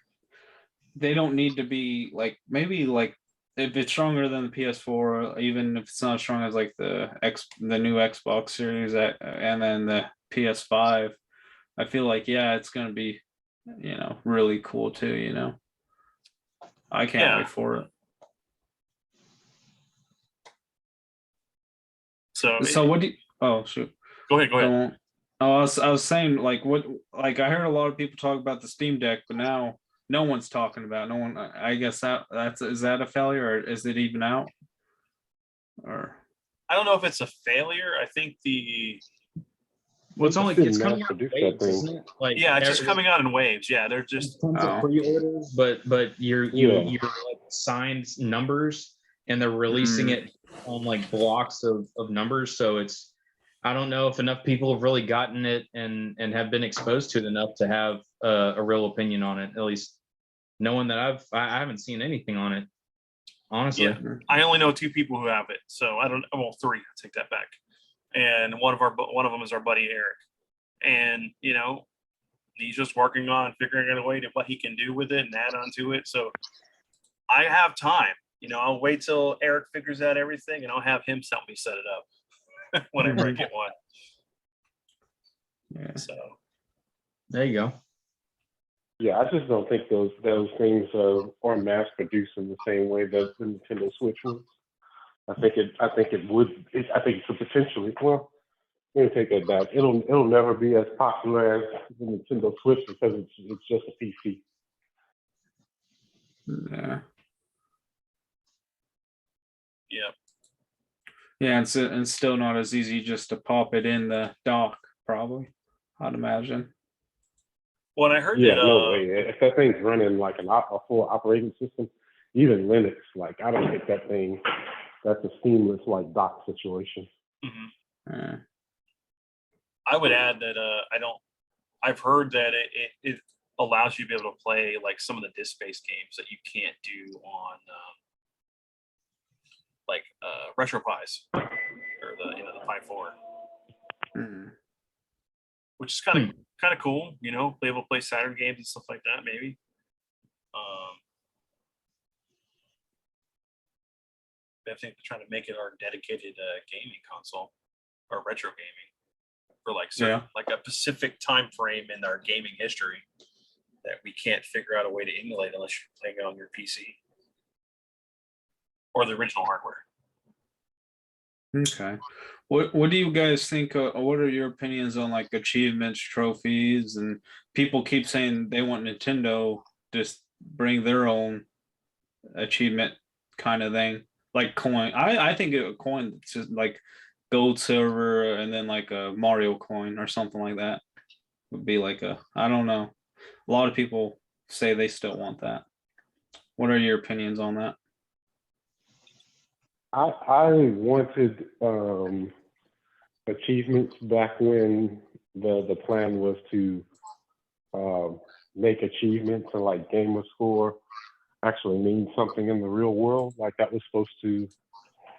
they don't need to be like, maybe like if it's stronger than the PS4, even if it's not as strong as like the new Xbox Series and then the PS5, I feel like, yeah, it's gonna be, really cool too. I can't wait for it. So what do you? Oh shoot. Go ahead. Oh, I was saying, like, what, like, I heard a lot of people talk about the Steam Deck, but now no one's talking about it. No one. I guess is that a failure, or is it even out? Or I don't know if it's a failure. I think it's coming out in waves, isn't it? Like, it's just coming out in waves. Yeah, they're just pre-orders, but you're like signed numbers, and they're releasing it on like blocks of numbers. So I don't know if enough people have really gotten it and have been exposed to it enough to have a real opinion on it. At least knowing that I haven't seen anything on it, honestly. Yeah. I only know 2 people who have it, so I don't. Well, 3. I take that back. And one of them is our buddy Eric, and he's just working on figuring out a way to what he can do with it and add on to it. So I have time. I'll wait till Eric figures out everything, and I'll have him help me set it up whenever I get one. Yeah. So there you go. Yeah, I just don't think those things are mass produced in the same way that the Nintendo Switch was. I think it's a potentially, well, let me take that back. It'll never be as popular as the Nintendo Switch because it's just a PC. Yeah. Yeah. Yeah, and still not as easy just to pop it in the dock, probably, I'd imagine. When I heard that, no way. If that thing's running like a full operating system, even Linux, like I don't think that's a seamless like dock situation. Mm-hmm. I would add that I've heard that it allows you to be able to play like some of the disc-based games that you can't do on RetroPies or the Pi 4, which is kind of cool. Be able to play Saturn games and stuff like that. Maybe. I think they're trying to make it our dedicated gaming console or retro gaming for like a specific time frame in our gaming history that we can't figure out a way to emulate unless you're playing it on your PC or the original hardware. Okay. What do you guys think? What are your opinions on like achievements, trophies, and people keep saying they want Nintendo just bring their own achievement kind of thing, like coin. I think a coin just like gold, silver, and then like a Mario coin or something like that would be like a, I don't know. A lot of people say they still want that. What are your opinions on that? I wanted achievements back when the plan was to make achievements and like gamer score actually mean something in the real world. Like that was supposed to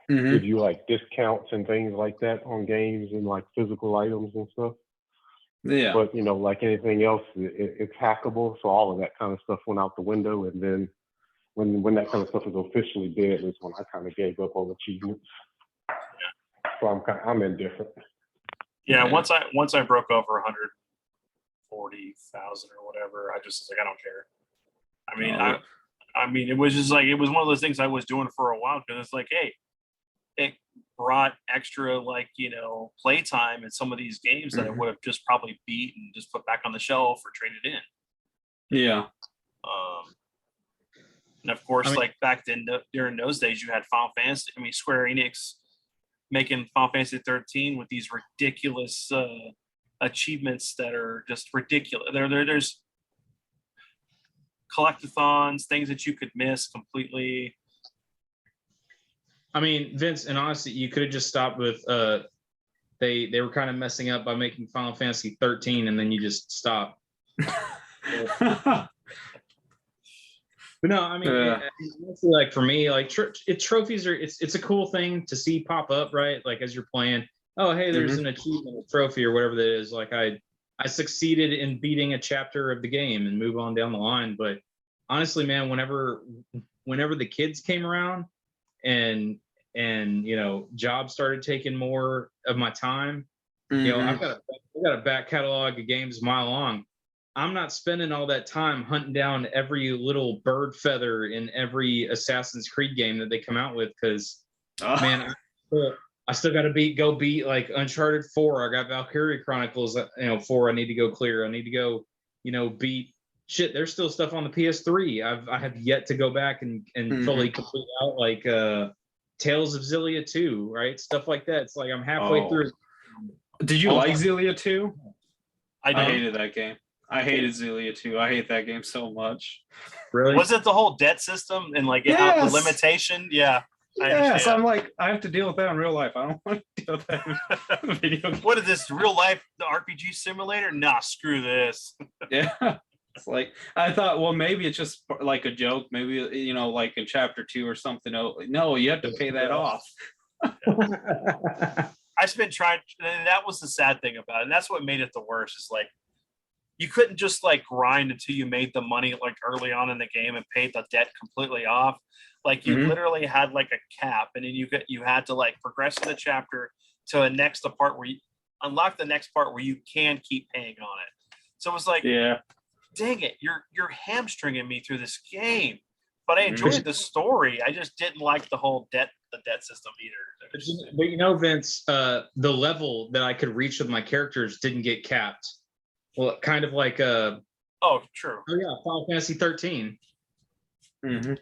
give you like discounts and things like that on games and like physical items and stuff. Yeah. But you know, like anything else, it's hackable. So all of that kind of stuff went out the window. And then when that kind of stuff is officially dead, is when I kind of gave up on achievements. So I'm indifferent. Yeah, once I broke over 140,000 or whatever, I just was like, I don't care. I mean, I mean, it was just like, it was one of those things I was doing for a while because it's like, hey, it brought extra like, you know, playtime in some of these games that I would have just probably beat and just put back on the shelf or traded in. Yeah. And of course, like back then during those days, you had Final Fantasy. I mean, Square Enix making Final Fantasy 13 with these ridiculous achievements that are just ridiculous. There's collectathons, things that you could miss completely. I mean, Vince, and honestly, you could have just stopped with they were kind of messing up by making Final Fantasy 13, and then you just stop. But no, I mean, honestly, like for me, like trophies are it's a cool thing to see pop up, right? Like as you're playing, oh hey, there's an achievement, a trophy, or whatever that is. Like I succeeded in beating a chapter of the game and move on down the line. But honestly, man, whenever the kids came around and you know, jobs started taking more of my time, you know, I've got a back catalog of games a mile long. I'm not spending all that time hunting down every little bird feather in every Assassin's Creed game that they come out with because, man, I still got to go beat like Uncharted 4. I got Valkyrie Chronicles, you know, 4. I need to go clear. I need to go, you know, beat shit. There's still stuff on the PS3. I have yet to go back and fully complete out like Tales of Xillia 2, right? Stuff like that. It's like I'm halfway through. Did you like Xillia 2? I hated that game. I hated Xillia 2. I hate that game so much. Really? Was it the whole debt system and like the limitation? Yeah. So I'm like, I have to deal with that in real life. I don't want to deal with that in video game. What is this, real life, the RPG simulator? Nah, screw this. Yeah. It's like, I thought, well, maybe it's just like a joke. Maybe, you know, like in chapter 2 or something. No, you have to pay that off. I've been trying, and that was the sad thing about it. And that's what made it the worst. Is like, you couldn't just like grind until you made the money like early on in the game and paid the debt completely off. Like you literally had like a cap, and then you had to like progress in the chapter to the next part where you unlock the next part where you can keep paying on it. So it was like, dang it, you're hamstringing me through this game. But I enjoyed the story. I just didn't like the whole debt system either. But you know, Vince, the level that I could reach with my characters didn't get capped. Well, kind of like oh, true. Oh yeah, Final Fantasy 13. I'm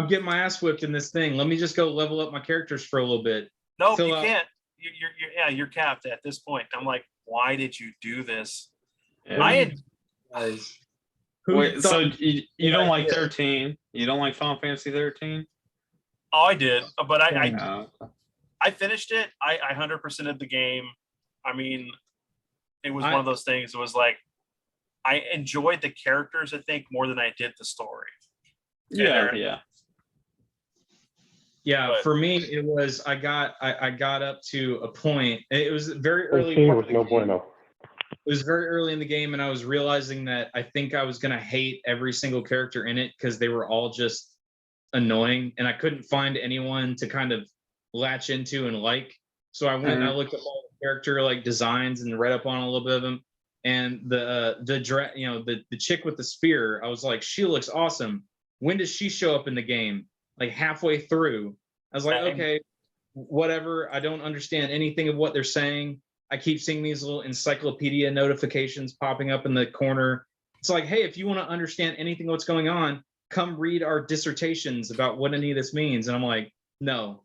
getting my ass whipped in this thing. Let me just go level up my characters for a little bit. No, you can't. You're capped at this point. I'm like, why did you do this? Yeah. Wait, so you don't like 13? You don't like Final Fantasy 13? Oh, I did, but I finished it. I 100%ed the game. I mean, it was one of those things. It was like, I enjoyed the characters, I think, more than I did the story. Yeah. But for me, it was I got up to a point. It was very early. It was very early in the game, and I was realizing that I think I was gonna hate every single character in it because they were all just annoying, and I couldn't find anyone to kind of latch into and like. So I went and I looked up all the character like designs and read up on a little bit of them. And the chick with the spear, I was like, she looks awesome. When does she show up in the game? Like halfway through. I was like, okay, whatever. I don't understand anything of what they're saying. I keep seeing these little encyclopedia notifications popping up in the corner It's like, hey, if you want to understand anything what's going on, come read our dissertations about what any of this means. And I'm like, no.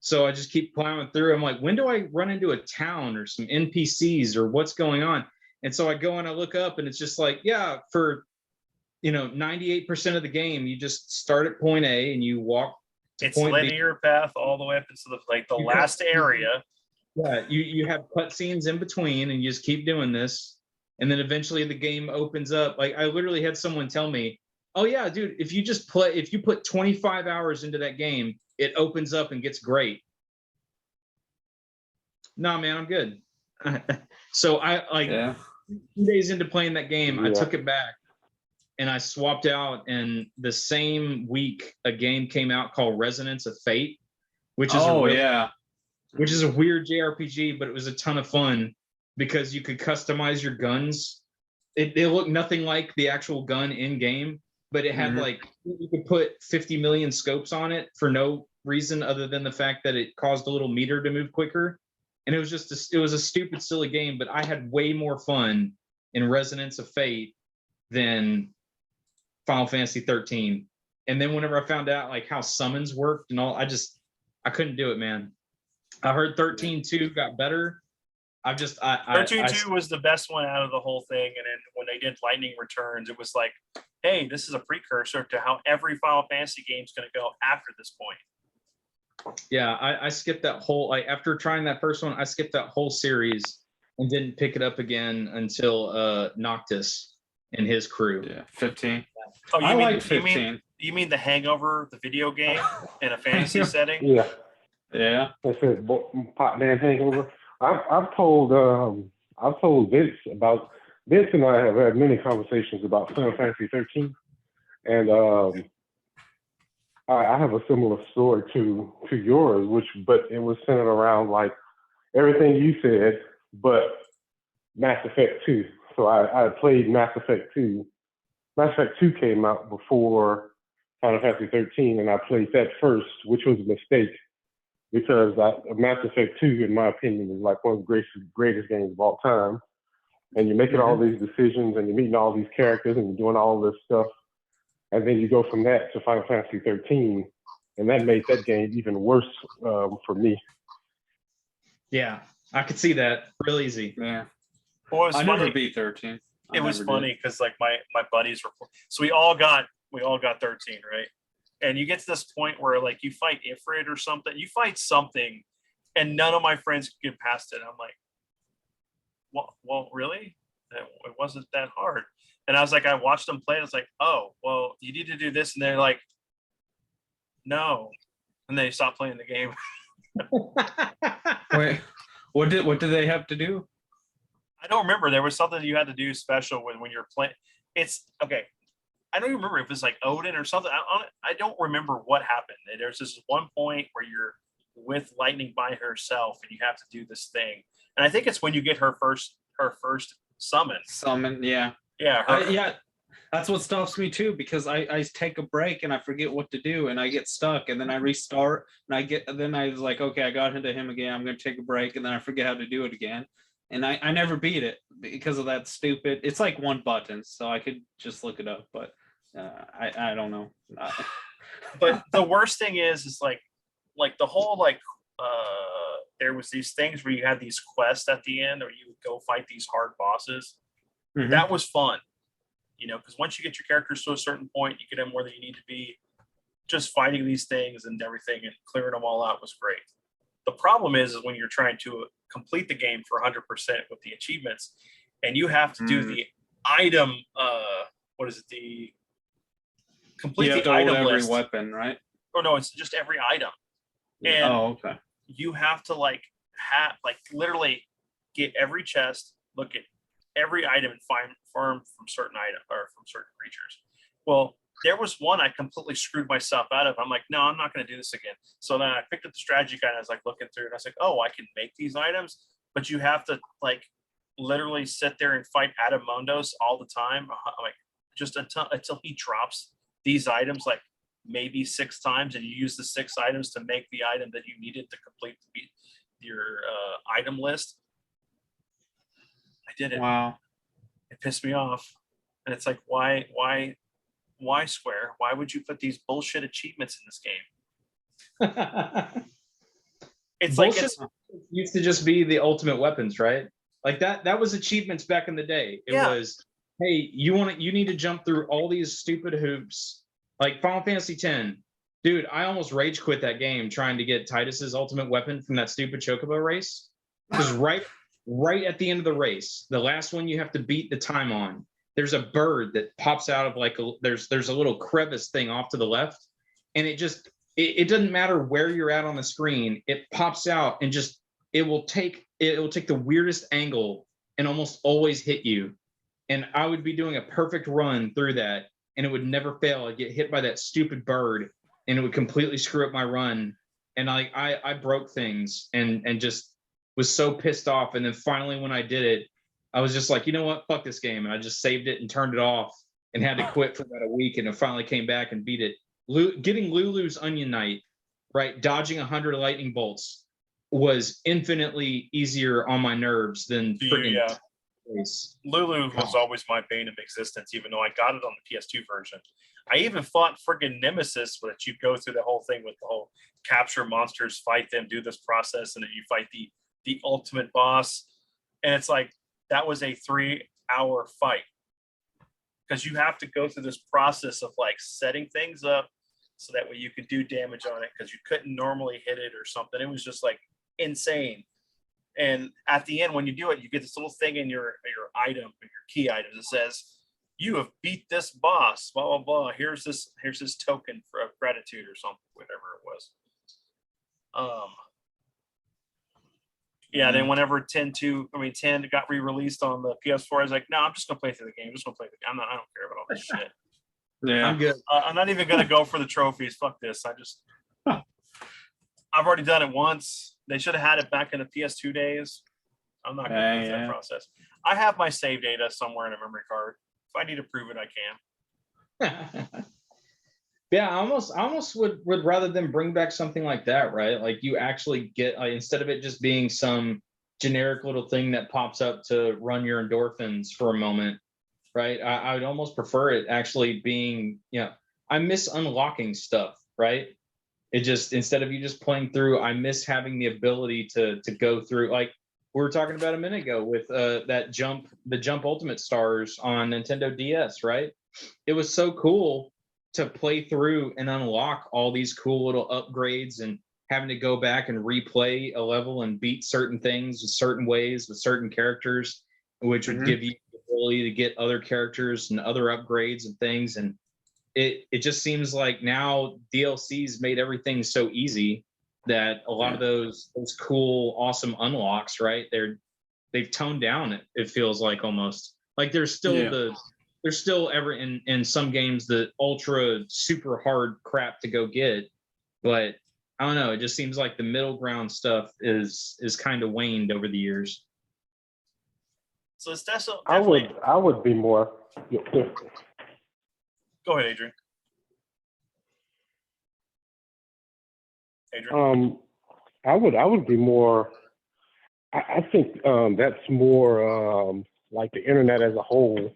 So I just keep plowing through. I'm like, when do I run into a town or some NPCs or what's going on? And so I go and I look up, and it's just like, yeah, for 98% of the game, you just start at point A and you walk to It's point B. linear path all the way up into the last area. Yeah, you have cutscenes in between, and you just keep doing this, and then eventually the game opens up. Like, I literally had someone tell me, "Oh yeah, dude, if you put 25 hours into that game, it opens up and gets great." Nah, man, I'm good. So I 2 days into playing that game, I took it back and I swapped out. And the same week, a game came out called Resonance of Fate, which is which is a weird JRPG, but it was a ton of fun because you could customize your guns. They look nothing like the actual gun in game, but it had like, you could put 50 million scopes on it for no reason other than the fact that it caused a little meter to move quicker. And it was just it was a stupid, silly game, but I had way more fun in Resonance of Fate than Final Fantasy 13. And then whenever I found out like how summons worked and all, I couldn't do it, man. I heard 13.2 got better. 13.2 was the best one out of the whole thing. And then when they did Lightning Returns, it was like, hey, this is a precursor to how every Final Fantasy game is going to go after this point. Yeah, I skipped that whole, like, after trying that first one, I skipped that whole series and didn't pick it up again until Noctis and his crew. Yeah, 15. Oh, I like 15. You mean the Hangover, the video game in a fantasy setting? Yeah. Yeah. That's it. Pot Man Hangover. I've told Vince about. Vince and I have had many conversations about Final Fantasy 13, and I have a similar story to yours, but it was centered around like everything you said, but Mass Effect 2. So I played Mass Effect 2. Mass Effect 2 came out before Final Fantasy 13, and I played that first, which was a mistake because Mass Effect 2, in my opinion, is like one of the greatest games of all time. And you're making all these decisions, and you're meeting all these characters, and you're doing all this stuff. And then you go from that to Final Fantasy 13, and that made that game even worse for me. Yeah, I could see that real easy. Yeah. Well, I never beat 13. It was funny because like my buddies were, so we all got 13, right? And you get to this point where like you fight Ifrit or something, you fight something, and none of my friends could get past it. I'm like, well, really? It wasn't that hard. And I was like, I watched them play. And I was like, oh, well, you need to do this. And they're like, no. And they stopped playing the game. Wait, what did they have to do? I don't remember. There was something you had to do special when you're playing. It's okay. I don't even remember if it's like Odin or something. I don't remember what happened. There's this one point where you're with Lightning by herself and you have to do this thing. And I think it's when you get her first summon. Yeah. Yeah. Yeah. That's what stops me too, because I take a break and I forget what to do and I get stuck and then I restart and then I was like, okay, I got into him again. I'm going to take a break and then I forget how to do it again. And I never beat it because of that stupid, it's like one button. So I could just look it up, but I don't know. But the worst thing is like the whole there was these things where you had these quests at the end, or you would go fight these hard bosses. Mm-hmm. That was fun, because once you get your characters to a certain point, you get them where you need to be. Just fighting these things and everything and clearing them all out was great. The problem is when you're trying to complete the game for 100% with the achievements, and you have to do the item. The complete you have the to item hold every list. Weapon, right? Or no, it's just every item. And okay. You have to literally get every chest, look at every item, and find farm from certain creatures. Well, there was one I completely screwed myself out of. I'm like, no, I'm not going to do this again. So then I picked up the strategy guide and I was like looking through and I was like, oh, I can make these items, but you have to literally sit there and fight Adamundos all the time. Just until he drops these items maybe 6 times, and you use the 6 items to make the item that you needed to complete your item list. I did it. Wow. It pissed me off. And it's like, why Square? Why would you put these bullshit achievements in this game? It's Bullshit like used to just be the ultimate weapons, right? Like that was achievements back in the day. It was, hey, you need to jump through all these stupid hoops. Like Final Fantasy X. Dude, I almost rage quit that game trying to get Titus's ultimate weapon from that stupid Chocobo race. Because right at the end of the race, the last one you have to beat the time on, there's a bird that pops out of like there's a little crevice thing off to the left, and it doesn't matter where you're at on the screen, it pops out and just it will take the weirdest angle and almost always hit you. And I would be doing a perfect run through that, and it would never fail. I'd get hit by that stupid bird, and it would completely screw up my run. And I broke things and just was so pissed off. And then finally, when I did it, I was just like, you know what, fuck this game. And I just saved it and turned it off and had to quit for about a week. And I finally came back and beat it. Getting Lulu's Onion Knight, right, dodging 100 lightning bolts was infinitely easier on my nerves than freaking. Lulu was always my bane of existence, even though I got it on the PS2 version. I even fought friggin' Nemesis, that you go through the whole thing with the whole capture monsters, fight them, do this process, and then you fight the ultimate boss. And it's like, that was a 3-hour fight. Because you have to go through this process of like setting things up so that way you could do damage on it, because you couldn't normally hit it or something. It was just like insane. And at the end, when you do it, you get this little thing in your item, your key item that says, "You have beat this boss, blah blah blah. Here's this token for gratitude," or something, whatever it was. Then whenever 10 got re-released on the PS4, I was like, no, I'm just gonna play through the game. I'm just gonna play the game. I don't care about all this shit. Yeah, I'm good. I'm not even gonna go for the trophies. Fuck this. I've already done it once. They should have had it back in the PS2 days. I'm not gonna go through that process. I have my save data somewhere in a memory card. If I need to prove it, I can. Yeah, I almost would rather than bring back something like that, right? Like you actually get, instead of it just being some generic little thing that pops up to run your endorphins for a moment, right? I would almost prefer it actually being, I miss unlocking stuff, right? It just, instead of you just playing through, I miss having the ability to go through, like we were talking about a minute ago with the Jump Ultimate Stars on Nintendo DS, right? It was so cool to play through and unlock all these cool little upgrades, and having to go back and replay a level and beat certain things in certain ways with certain characters, which would give you the ability to get other characters and other upgrades and things. And it just seems like now DLCs made everything so easy that a lot of those cool, awesome unlocks, right? They've toned down. It feels like almost like there's still there's still in some games the ultra super hard crap to go get, but I don't know. It just seems like the middle ground stuff is kind of waned over the years. So it's definitely. I would be more. Go ahead, Adrian. I would be more. I think that's more like the internet as a whole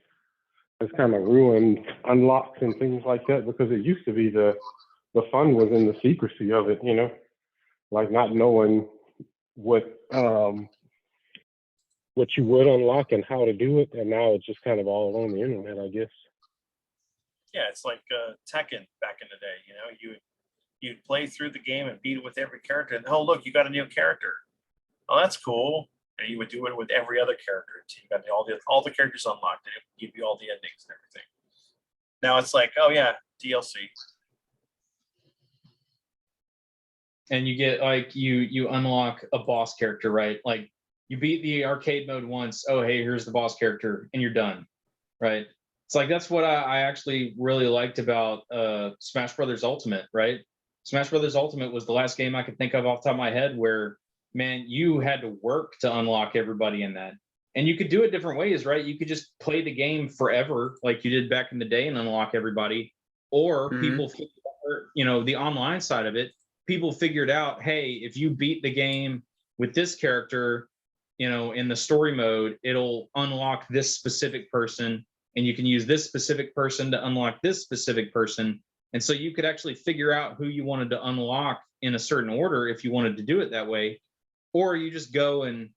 has kind of ruined unlocks and things like that, because it used to be the fun was in the secrecy of it, like not knowing what you would unlock and how to do it, and now it's just kind of all on the internet, I guess. Yeah, it's like Tekken back in the day. You'd play through the game and beat it with every character, and oh look, you got a new character. Oh, that's cool. And you would do it with every other character until you got all the characters unlocked, and it would give you all the endings and everything. Now it's like, oh yeah, DLC. And you get like you unlock a boss character, right? Like you beat the arcade mode once. Oh, hey, here's the boss character, and you're done, right? It's like that's what I actually really liked about Smash Brothers Ultimate, right? Smash Brothers Ultimate was the last game I could think of off the top of my head where, man, you had to work to unlock everybody in that. And you could do it different ways, right? You could just play the game forever like you did back in the day and unlock everybody. Or people, the online side of it, people figured out, hey, if you beat the game with this character, in the story mode, it'll unlock this specific person. and you can use this specific person to unlock this specific person. And so you could actually figure out who you wanted to unlock in a certain order if you wanted to do it that way, or you just go and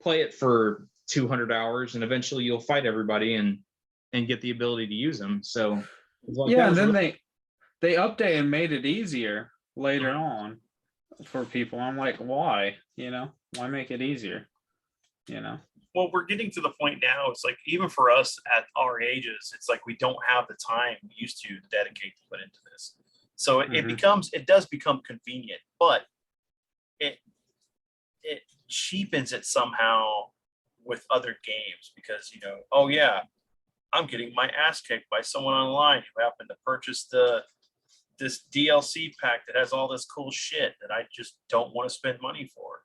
play it for 200 hours and eventually you'll fight everybody and get the ability to use them. So like, yeah, and then they update and made it easier later Mhm. on for people. I'm like, why? Why make it easier? Well, we're getting to the point now. It's like even for us at our ages, it's like we don't have the time we used to dedicate to put into this. So it does become convenient, but it cheapens it somehow with other games because oh yeah, I'm getting my ass kicked by someone online who happened to purchase this DLC pack that has all this cool shit that I just don't want to spend money for.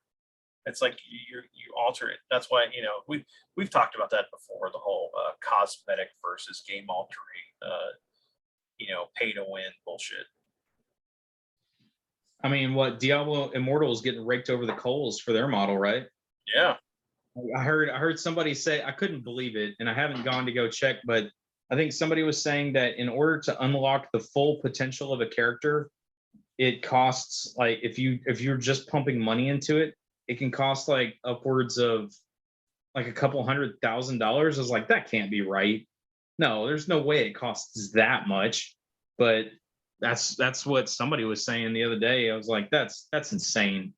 It's like you alter it. That's why we've talked about that before. The whole cosmetic versus game altering, pay to win bullshit. I mean, what Diablo Immortal is getting raked over the coals for their model, right? Yeah. I heard somebody say, I couldn't believe it, and I haven't gone to go check, but I think somebody was saying that in order to unlock the full potential of a character, it costs like if you're just pumping money into it, it can cost like upwards of like a couple $100,000. I was like, that can't be right. No, there's no way it costs that much. But that's what somebody was saying the other day. I was like, that's insane.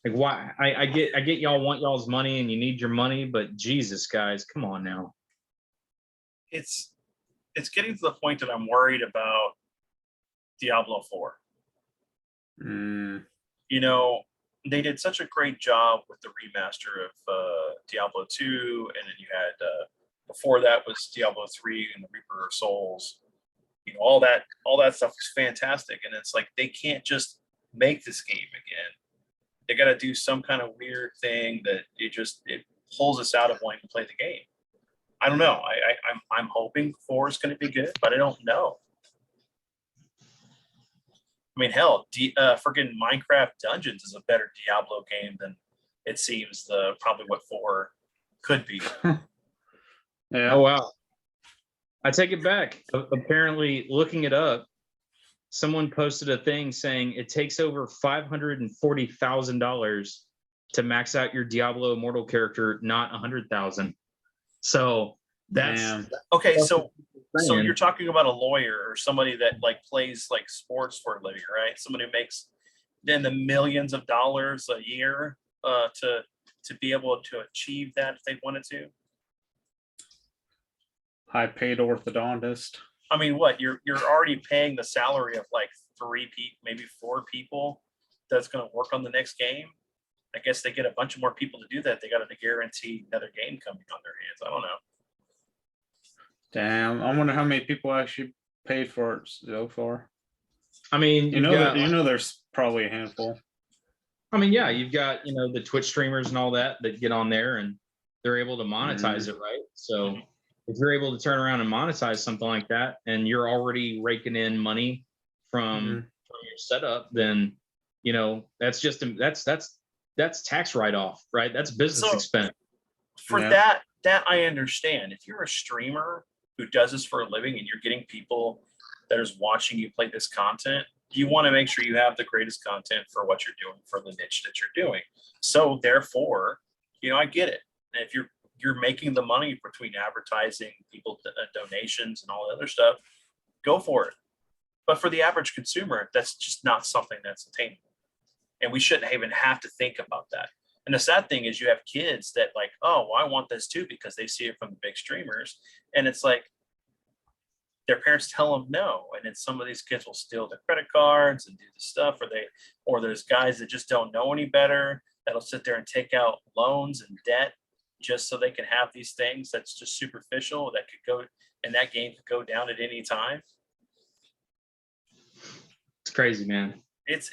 Like, why? I get y'all want y'all's money and you need your money, but Jesus, guys, come on now. It's getting to the point that I'm worried about Diablo 4. They did such a great job with the remaster of Diablo 2, and then you had before that was Diablo 3 and the Reaper of Souls. All that stuff is fantastic, and it's like they can't just make this game again. They got to do some kind of weird thing that it pulls us out of wanting to play the game. I don't know. I'm hoping 4 is going to be good, but I don't know. I mean, hell, freaking Minecraft Dungeons is a better Diablo game than it seems probably what 4 could be. Yeah. Oh, wow. I take it back. Apparently, looking it up, someone posted a thing saying it takes over $540,000 to max out your Diablo Immortal character, not $100,000. So that's okay. So you're talking about a lawyer or somebody that like plays like sports for a living, right? Somebody who makes then the millions of dollars a year to be able to achieve that if they wanted to. High paid orthodontist. I mean, what you're already paying the salary of like 3 people, maybe 4 people that's going to work on the next game. I guess they get a bunch of more people to do that. They got to guarantee another game coming on their hands. I don't know. Damn, I wonder how many people actually paid for it so far. I mean, there's probably a handful. I mean, yeah, you've got the Twitch streamers and all that get on there and they're able to monetize it, right? So if you're able to turn around and monetize something like that, and you're already raking in money from your setup, then that's tax write-off, right? That's business expense. For that I understand. If you're a streamer who does this for a living and you're getting people that is watching you play this content, you want to make sure you have the greatest content for what you're doing for the niche that you're doing. So therefore, I get it. And if you're making the money between advertising, people donations and all the other stuff, go for it. But for the average consumer, that's just not something that's attainable. And we shouldn't even have to think about that. And the sad thing is you have kids that like, oh, well, I want this too because they see it from the big streamers. And it's like their parents tell them no. And then some of these kids will steal their credit cards and do the stuff, or there's guys that just don't know any better that'll sit there and take out loans and debt just so they can have these things that's just superficial that could go, and that game could go down at any time. It's crazy, man. It's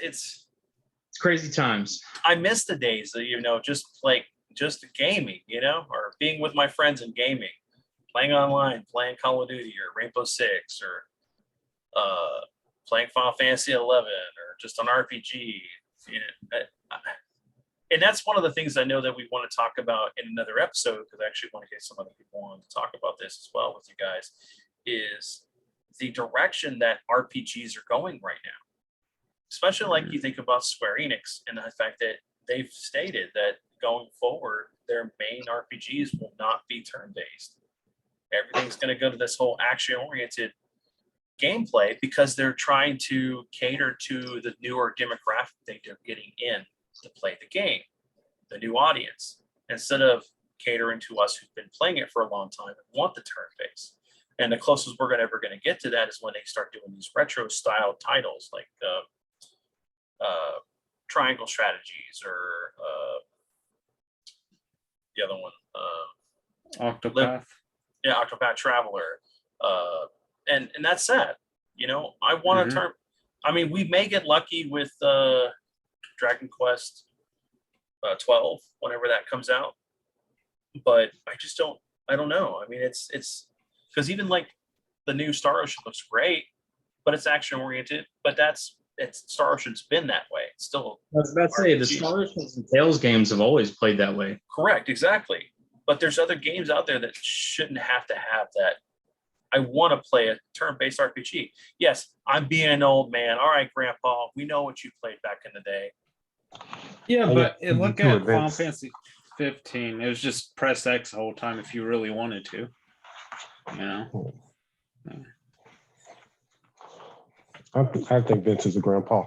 crazy times. I miss the days of, just gaming, or being with my friends and gaming, playing online, playing Call of Duty or Rainbow Six or playing Final Fantasy 11 or just an RPG. and that's one of the things I know that we want to talk about in another episode, because I actually want to get some other people on to talk about this as well with you guys, is the direction that RPGs are going right now. Especially like you think about Square Enix and the fact that they've stated that going forward, their main RPGs will not be turn-based. Everything's going to go to this whole action-oriented gameplay because they're trying to cater to the newer demographic that they're getting in to play the game, the new audience, instead of catering to us who've been playing it for a long time and want the turn-based. And the closest we're ever going to get to that is when they start doing these retro-style titles like Triangle Strategies or the other one, Octopath. Octopath Traveler, and that's sad. You know, I want to turn. I mean, we may get lucky with Dragon Quest 12 whenever that comes out, but I just don't. I don't know. I mean, it's because even like the new Star Ocean looks great, but it's action oriented. But Star Ocean's been that way. It's still. I was about to say the Star Ocean and Tales games have always played that way. Correct, exactly. But there's other games out there that shouldn't have to have that. I want to play a turn-based RPG. Yes, I'm being an old man. All right, Grandpa, we know what you played back in the day. Yeah, but look at Final Fantasy 15. It was just press X the whole time if you really wanted to. You know. I think Vince is a grandpa.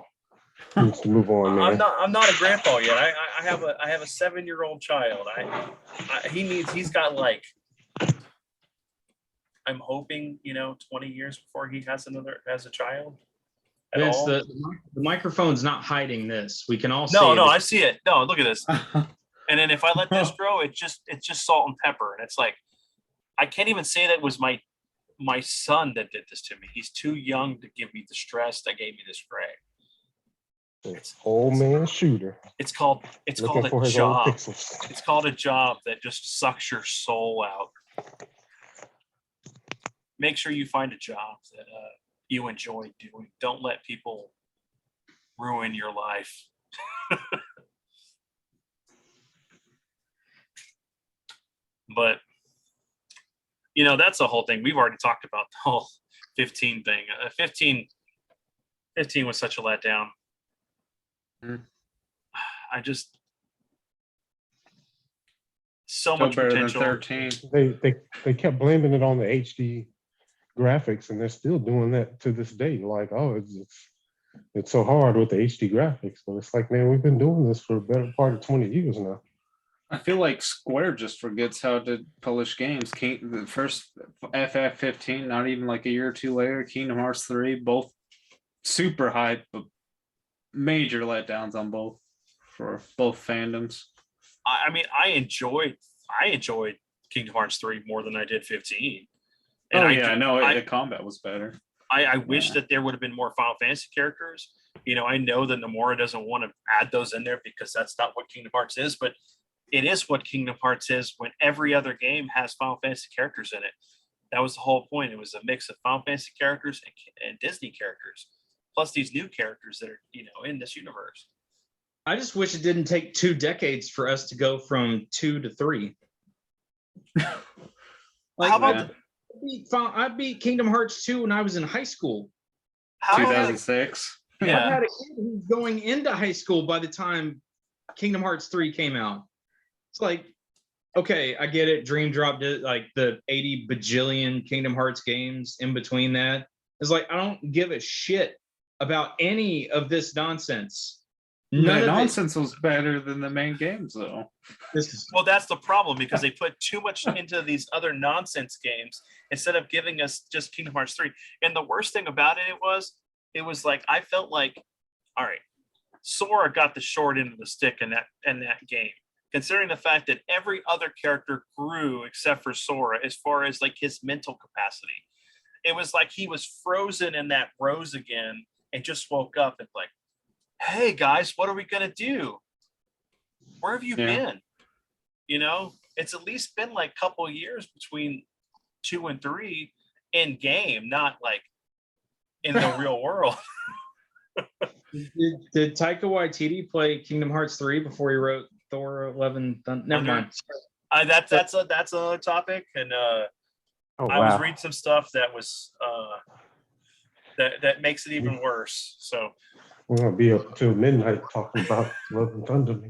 He needs to move on, man. I'm not a grandpa yet. I have a 7-year-old child. He's got like, I'm hoping 20 years before he has a child. Vince, the microphone's not hiding this. We can all see No, it. I see it. No, look at this. And then if I let this grow, it's just salt and pepper. And it's like, I can't even say that was my son that did this to me. He's too young to give me the stress that gave me this gray. It's old man shooter. It's called a job. It's called a job that just sucks your soul out. Make sure you find a job that you enjoy doing. Don't let people ruin your life. But that's the whole thing. We've already talked about the whole 15 thing. 15 was such a letdown. I just so much potential. 13. They kept blaming it on the HD graphics, and they're still doing that to this day. Like, oh, it's so hard with the HD graphics, but it's like, man, we've been doing this for a better part of 20 years now. I feel like Square just forgets how to publish games. The first FF15, not even like a year or two later, Kingdom Hearts 3, both super hype, but major letdowns on both for both fandoms. I mean, I enjoyed Kingdom Hearts 3 more than I did 15. And I know the combat was better. I wish that there would have been more Final Fantasy characters. I know that Nomura doesn't want to add those in there because that's not what Kingdom Hearts is, but it is what Kingdom Hearts is when every other game has Final Fantasy characters in it. That was the whole point. It was a mix of Final Fantasy characters and Disney characters, plus these new characters that are, in this universe. I just wish it didn't take 2 decades for us to go from 2 to 3. How about I beat Kingdom Hearts 2 when I was in high school. 2006. Yeah. I had a kid who was going into high school by the time Kingdom Hearts 3 came out. It's like, okay, I get it. Dream Drop did like the 80 bajillion Kingdom Hearts games in between that. It's like, I don't give a shit about any of this nonsense. None of nonsense was better than the main games, though. Well, that's the problem, because they put too much into these other nonsense games instead of giving us just Kingdom Hearts 3. And the worst thing about it was like, I felt like, all right, Sora got the short end of the stick in that game, considering the fact that every other character grew except for Sora as far as like his mental capacity. It was like he was frozen in that rose again and just woke up and like, hey guys, what are we gonna do? Where have you been? It's at least been like a couple of years between 2 and 3 in game, not like in the real world. Did Taika Waititi play Kingdom Hearts 3 before he wrote Thor 11. Never mind. That's a topic, and Oh, I was wow. reading some stuff that was that makes it even worse. So We're going to be up till midnight talking about Love and Thunder.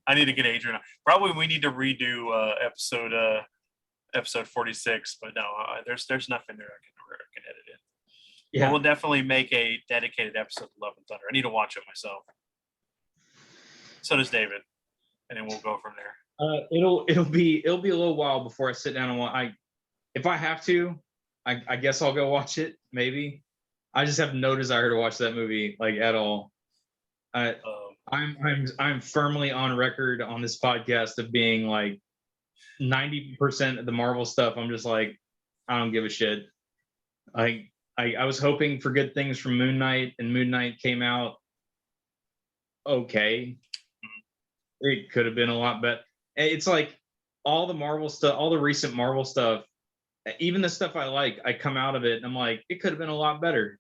I need to get Adrian. Probably we need to redo episode 46, but no, there's nothing there I can edit in. Yeah. But we'll definitely make a dedicated episode of Love and Thunder. I need to watch it myself. So does David, and then we'll go from there. It'll be a little while before I sit down and watch. If I have to, I guess I'll go watch it. Maybe. I just have no desire to watch that movie like at all. I'm firmly on record on this podcast of being like 90% of the Marvel stuff. I'm just like, I don't give a shit. I was hoping for good things from Moon Knight, and Moon Knight came out okay. It could have been a lot better. It's like all the Marvel stuff, all the recent Marvel stuff, even the stuff I like, I come out of it and I'm like, it could have been a lot better.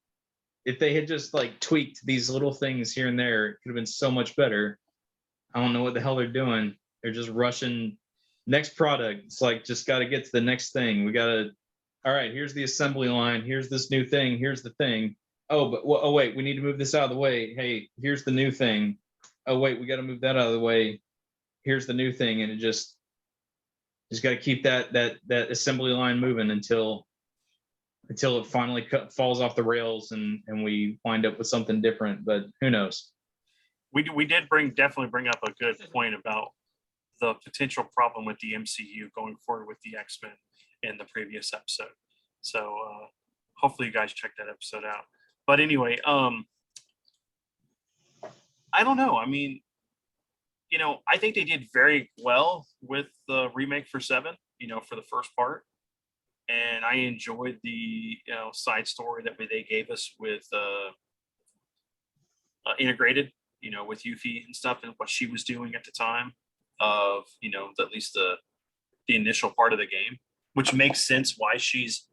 If they had just like tweaked these little things here and there, it could have been so much better. I don't know what the hell they're doing. They're just rushing next product. It's like, just got to get to the next thing. We got to, all right, here's the assembly line. Here's this new thing. Here's the thing. Oh, wait, we need to move this out of the way. Hey, here's the new thing. Oh, wait, we got to move that out of the way. Here's the new thing. And it just got to keep that assembly line moving until it finally falls off the rails and we wind up with something different. But who knows? We did definitely bring up a good point about the potential problem with the MCU going forward with the X-Men in the previous episode. So hopefully you guys check that episode out. But anyway, I don't know. I mean, I think they did very well with the remake for 7, for the first part. And I enjoyed the side story that they gave us with integrated, with Yuffie and stuff, and what she was doing at the time of, at least the initial part of the game, which makes sense why she's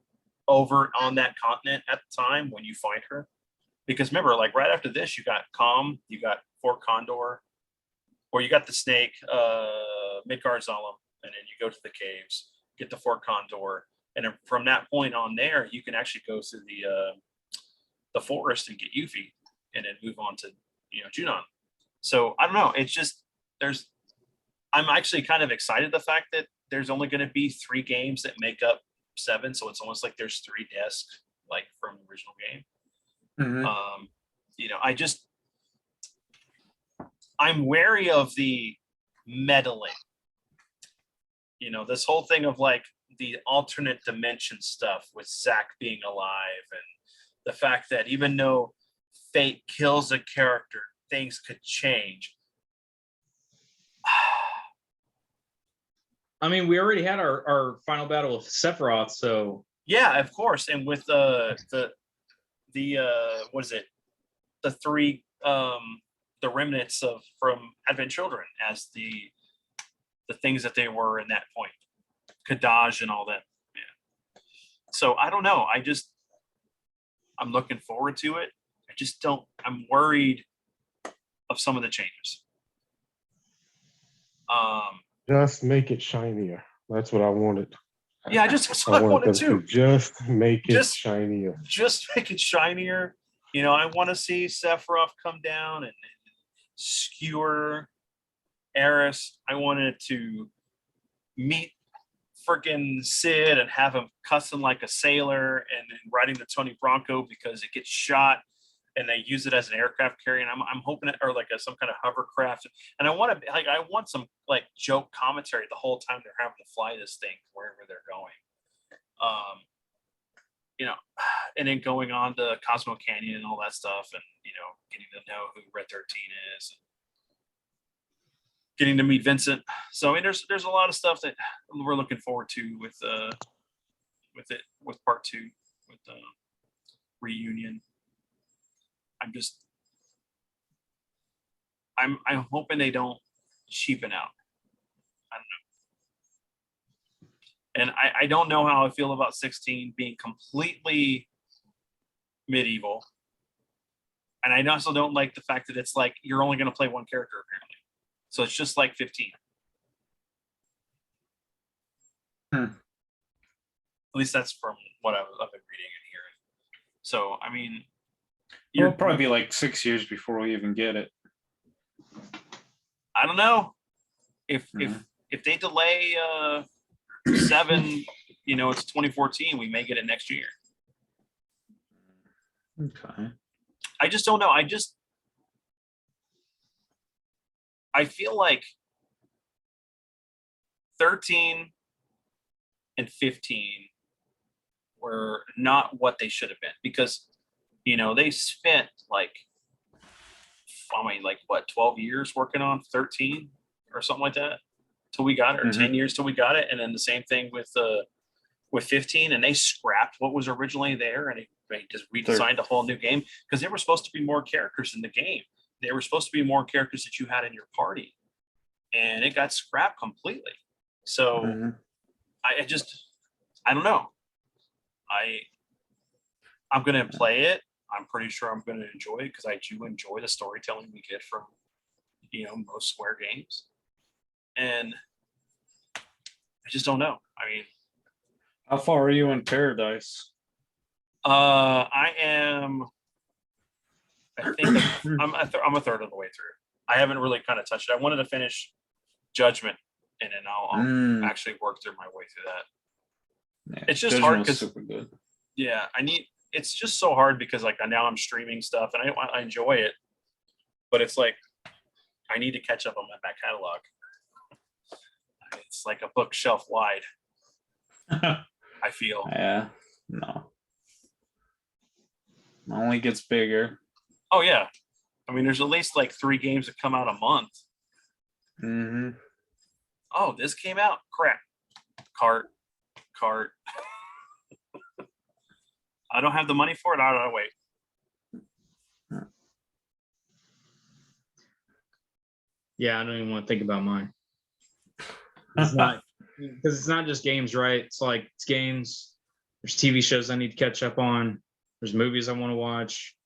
over on that continent at the time when you find her. Because remember, like right after this, you got Calm, you got Fort Condor, or you got the Snake, Midgard Zalem, and then you go to the caves, get the Fort Condor. And then from that point on there, you can actually go through the forest and get Yuffie, and then move on to Junon. So I don't know. It's just I'm actually kind of excited the fact that there's only going to be 3 games that make up 7, so it's almost like there's 3 discs like from the original game. Mm-hmm. I'm wary of the meddling. This whole thing of like the alternate dimension stuff with Zack being alive, and the fact that even though fate kills a character, things could change. I mean, we already had our final battle with Sephiroth, so yeah, of course. And with the what is it? The 3 the remnants from Advent Children as the things that they were in that point. Kadaj and all that. Yeah. So I don't know. I'm looking forward to it. I'm worried of some of the changes. Just make it shinier. That's what I wanted. Yeah, that's what I wanted to. Just make it shinier. Just make it shinier. I want to see Sephiroth come down and skewer Eris. I wanted to meet freaking Sid and have him cussing like a sailor, and then riding the Tony Bronco because it gets shot and they use it as an aircraft carrier. And I'm hoping it, or like some kind of hovercraft. And I want some like joke commentary the whole time they're having to fly this thing wherever they're going. And then going on to Cosmo Canyon and all that stuff, and getting to know who Red 13 is, and getting to meet Vincent. So I mean, there's a lot of stuff that we're looking forward to with part 2 with the reunion. I'm hoping they don't cheapen out. I don't know. And I don't know how I feel about 16 being completely medieval. And I also don't like the fact that it's like you're only going to play one character apparently, so it's just like 15. At least that's from what I've been reading and hearing. So I mean, It'll probably be like 6 years before we even get it. I don't know if they delay 7, you know, it's 2014. We may get it next year. Okay. I just don't know. I feel like 13 and 15 were not what they should have been, because, you know, they spent like, I mean, like what, 12 years working on 13 or something like that till we got it, or 10 years till we got it. And then the same thing with 15, and they scrapped what was originally there, and they just redesigned a whole new game, because there were supposed to be more characters in the game. There were supposed to be more characters that you had in your party, and it got scrapped completely. So I don't know. I'm gonna play it. I'm pretty sure I'm gonna enjoy it, because I do enjoy the storytelling we get from, you know, most Square games. And I just don't know. I mean, how far are you in Paradise? I am. I think I'm a third of the way through. I haven't really kind of touched it. I wanted to finish Judgment, and then I'll actually work through my way through that. Yeah, it's just Judgment hard because super good. Yeah, it's just so hard because like now I'm streaming stuff and I enjoy it, but it's like I need to catch up on my back catalog. It's like a bookshelf wide. I feel. Yeah, no. It only gets bigger. Oh yeah, I mean, there's at least like 3 games that come out a month. Oh, this came out. Crap. Cart. I don't have the money for it. I don't know. Wait. Yeah, I don't even want to think about mine. It's not, because it's not just games, right? It's like it's games. There's TV shows I need to catch up on. There's movies I want to watch.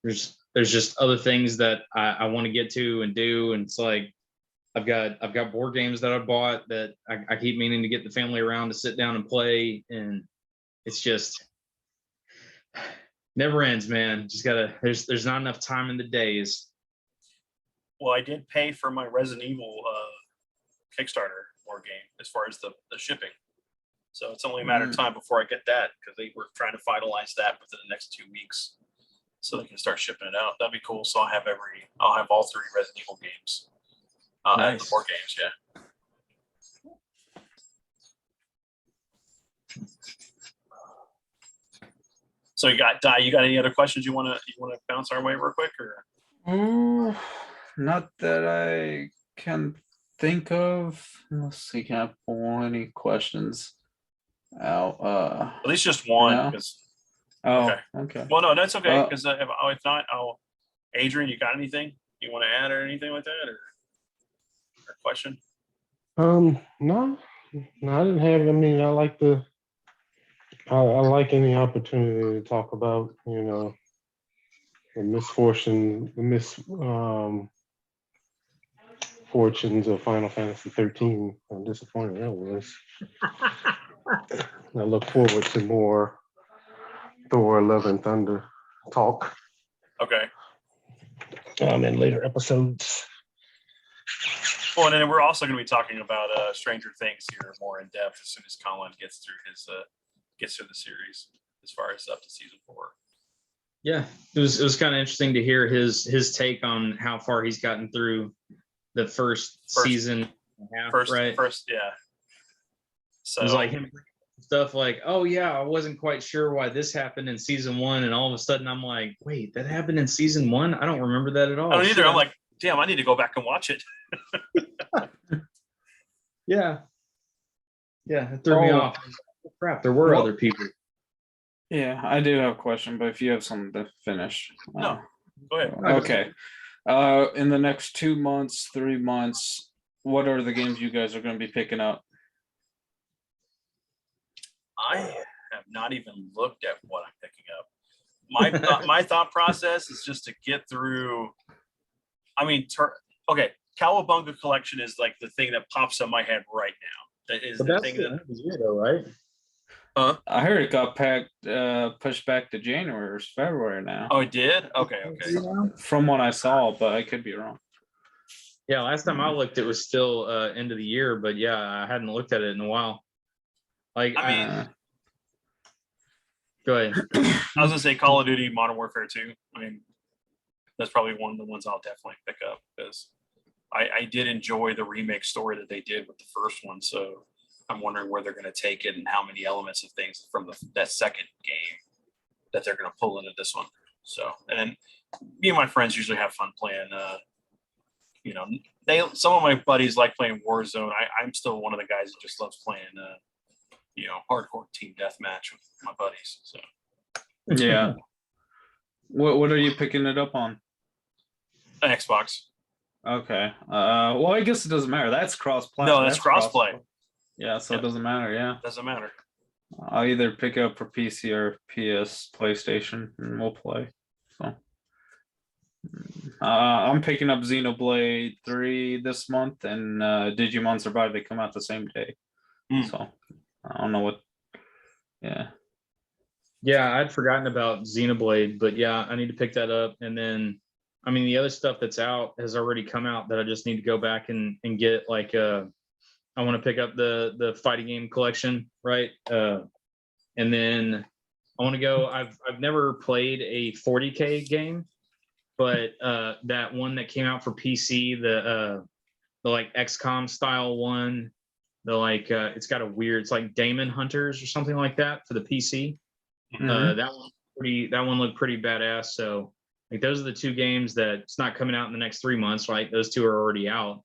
There's just other things that I want to get to and do. And it's like I've got board games that I bought that I keep meaning to get the family around to sit down and play. And it's just never ends, man. Just gotta. There's not enough time in the days. Well, I did pay for my Resident Evil Kickstarter board game as far as the shipping, so it's only a matter of time before I get that, because they were trying to finalize that within the next 2 weeks, so they can start shipping it out. That'd be cool. So I'll have all 3 Resident Evil games, and the board games. Yeah. So you got Dai. You got any other questions you want to bounce our way real quick, or? Not that I can think of. Let's see, can I pull any questions out? At least just one. No? Okay. Well, no, that's okay, because if not, Adrian, you got anything you want to add or anything like that, or question? No, I didn't have. I mean, I like any opportunity to talk about, you know, the misfortunes of Final Fantasy 13. How disappointing that was. I look forward to more Thor: Love and Thunder talk. Okay. In later episodes. Well, and then we're also going to be talking about Stranger Things here more in depth as soon as Colin gets through the series, as far as up to season 4. Yeah, it was kind of interesting to hear his take on how far he's gotten through the first season and a half, right? Yeah. So it was like him stuff like, oh yeah, I wasn't quite sure why this happened in season 1, and all of a sudden I'm like, wait, that happened in season 1? I don't remember that at all. I don't either. I'm like, damn, I need to go back and watch it. Yeah, it threw me off. Oh, crap, there were other people. Yeah, I do have a question, but if you have something to finish. No, go ahead. Okay. In the next 2 months, 3 months, what are the games you guys are going to be picking up? I have not even looked at what I'm picking up, my thought process is just to get through. I mean, okay, Cowabunga Collection is like the thing that pops in my head right now. That is But the that's thing the that. end of the year, though, right? I heard it got pushed back to January or February now. Oh, it did? Okay. From what I saw, but I could be wrong. Yeah, last time I looked, it was still end of the year, but yeah, I hadn't looked at it in a while. Like, I mean, go ahead. I was gonna say Call of Duty Modern Warfare 2. I mean, that's probably one of the ones I'll definitely pick up because I did enjoy the remake story that they did with the first one. So I'm wondering where they're going to take it and how many elements of things from that second game that they're going to pull into this one. So, and then me and my friends usually have fun playing. Some of my buddies like playing Warzone. I'm still one of the guys that just loves playing, hardcore team deathmatch with my buddies. So, yeah. What are you picking it up on? an Xbox. Okay. Well, I guess it doesn't matter. That's cross-play. No, that's cross-play. Yeah, so it doesn't matter. Yeah. Doesn't matter. I'll either pick it up for PC or PS, PlayStation, and we'll play. So, I'm picking up Xenoblade 3 this month, and Digimon Survive. They come out the same day. So, I don't know what. Yeah. Yeah, I'd forgotten about Xenoblade, but yeah, I need to pick that up. And then, I mean, the other stuff that's out has already come out that I just need to go back and get. Like, I want to pick up the fighting game collection, right? And then I want to go. I've never played a 40K game, but that one that came out for PC, the like XCOM style one, it's got a weird, it's like Daemon Hunters or something like that for the PC. That one looked pretty badass. So like those are the two games that it's not coming out in the next 3 months, right? Those two are already out.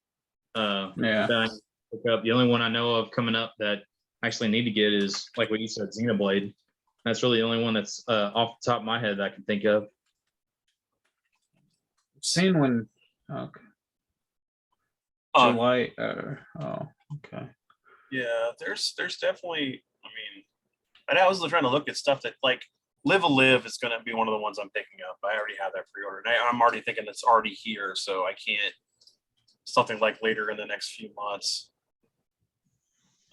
Yeah. That I pick up. The only one I know of coming up that I actually need to get is, like what you said, Xenoblade. That's really the only one that's off the top of my head that I can think of. Seen when. Okay. July. Okay. Yeah, there's definitely. I mean, and I was trying to look at stuff that like Live a Live is going to be one of the ones I'm picking up. I already have that pre-ordered. I'm already thinking it's already here, so I can't. Something like later in the next few months.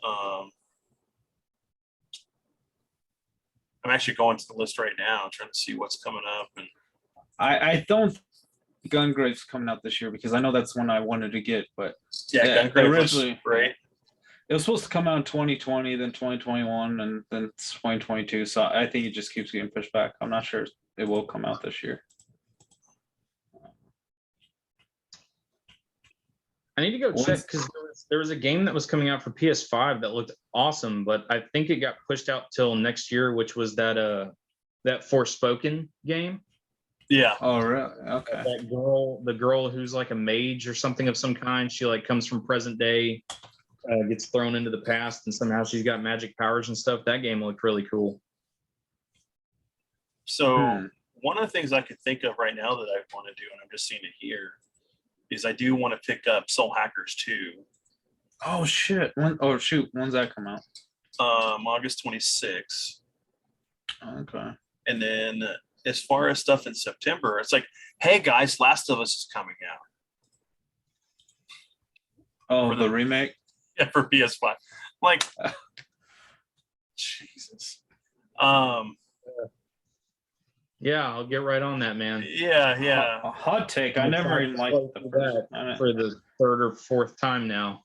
I'm actually going to the list right now, trying to see what's coming up. And I don't. Gungrave's coming out this year because I know that's one I wanted to get, but yeah, Gungrave originally, right. It was supposed to come out in 2020, then 2021, and then 2022. So I think it just keeps getting pushed back. I'm not sure it will come out this year. I need to go check because there was a game that was coming out for PS5 that looked awesome, but I think it got pushed out till next year, which was that Forspoken game. Yeah. Oh, really? Okay. The girl who's like a mage or something of some kind. She like comes from present day, gets thrown into the past, and somehow she's got magic powers and stuff. That game looked really cool. So one of the things I could think of right now that I want to do, and I'm just seeing it here, is I do want to pick up Soul Hackers 2. Oh shit! When's that come out? August 26th. Okay. And then as far as stuff in September, it's like, hey guys, Last of Us is coming out. Oh, the remake? Yeah, for PS5. Like, Jesus. Yeah, I'll get right on that, man. Yeah. A hot take. I never even liked the first for the third or fourth time now,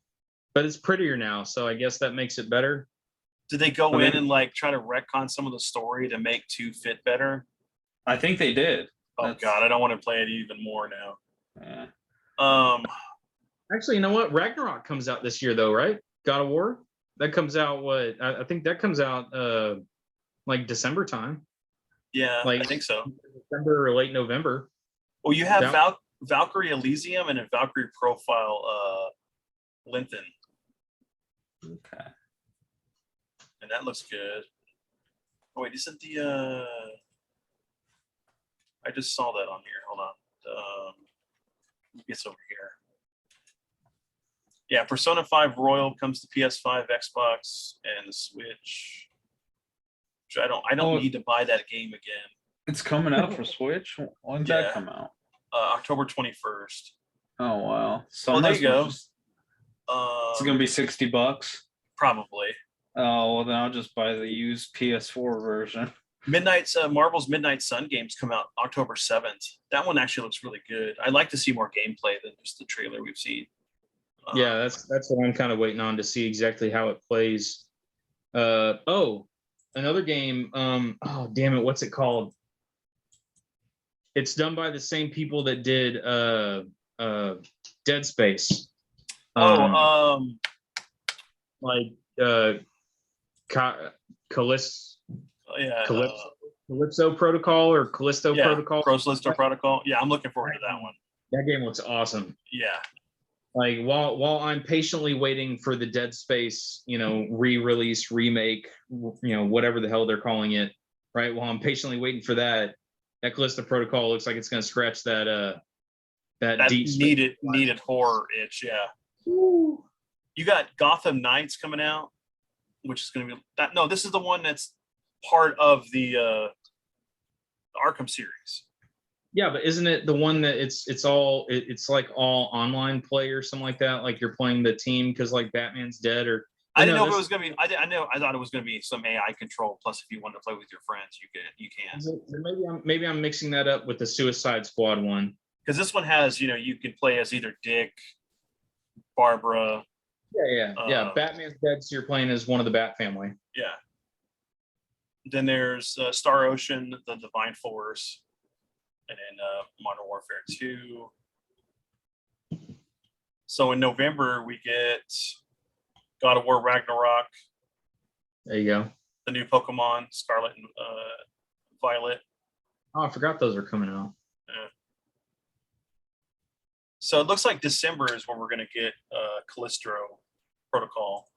but it's prettier now, so I guess that makes it better. Did they go in and like try to retcon some of the story to make 2 fit better? I think they did. Oh God, I don't want to play it even more now. Yeah. Actually, you know what? Ragnarok comes out this year, though, right? God of War. That comes out I think that comes out like December time. Yeah, like I think so. December or late November. Well, you have Valkyrie Elysium and a Valkyrie Profile Linton. Okay. And that looks good. Oh wait, isn't the I just saw that on here. Hold on. It's over here. Yeah, Persona 5 Royal comes to PS5, Xbox, and the Switch. Which I don't need to buy that game again. It's coming out for Switch. When did that come out? October 21st. Oh wow! So Well, there you go. it's gonna be $60. Probably. Oh well, then I'll just buy the used PS4 version. Marvel's Midnight Sun games come out October 7th. That one actually looks really good. I'd like to see more gameplay than just the trailer we've seen. Yeah, that's what I'm kind of waiting on to see exactly how it plays. Another game. Oh damn it, what's it called? It's done by the same people that did Dead Space. Calypso Protocol or Callisto Protocol. Callisto Protocol. Yeah, I'm looking forward to that one. That game looks awesome. Yeah. Like while I'm patiently waiting for the Dead Space, re-release, remake, whatever the hell they're calling it, right? While I'm patiently waiting for that Callisto Protocol looks like it's going to scratch that deep needed horror itch. Yeah. Ooh. You got Gotham Knights coming out, which is going to be that. No, this is the one that's part of the Arkham series. Yeah, but isn't it the one that it's like all online play or something like that? Like you're playing the team because like Batman's dead or. I didn't know if it was going to be. I thought it was going to be some AI control. Plus, if you want to play with your friends, you can. Maybe I'm mixing that up with the Suicide Squad one. Because this one has, you can play as either Dick, Barbara. Yeah. Batman's dead, so you're playing as one of the Bat family. Yeah. Then there's Star Ocean, the Divine Force, and then Modern Warfare 2. So in November we get God of War Ragnarok. There you go. The new Pokemon, Scarlet and Violet. Oh, I forgot those were coming out. Yeah. So it looks like December is when we're going to get Callisto Protocol.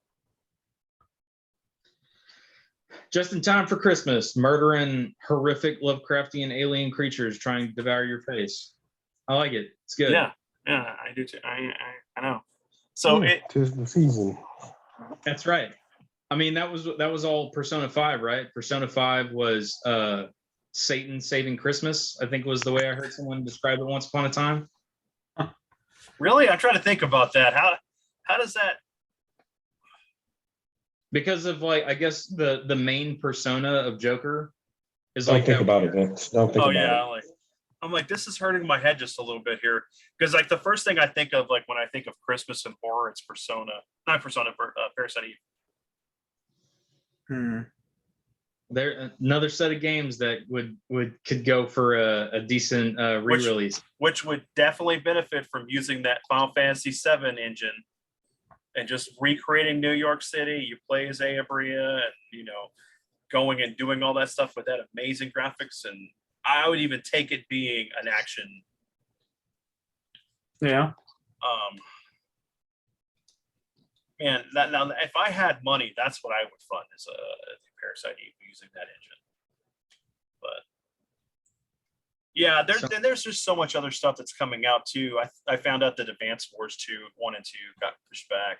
Just in time for Christmas, murdering horrific Lovecraftian alien creatures trying to devour your face. I like it. It's good. Yeah, I do too. I know. So tis the season. That's right. I mean, that was all Persona 5, right? Persona 5 was Satan saving Christmas, I think was the way I heard someone describe it once upon a time. Really? I'm trying to think about that. How does that? Because of I guess the main persona of Joker is Don't think about it, Vince. Don't think about it. I'm like, this is hurting my head just a little bit here. Because the first thing I think of, when I think of Christmas and horror, it's Parasite Eve. There another set of games that could go for a decent re-release, which would definitely benefit from using that Final Fantasy VII engine and just recreating New York City. You play as Aabria and going and doing all that stuff with that amazing graphics, and I would even take it being an action. Yeah. Man, now if I had money, that's what I would fund as a Parasite Eve using that engine. But yeah, there's just so much other stuff that's coming out too. I found out that Advance Wars 1 and 2 got pushed back.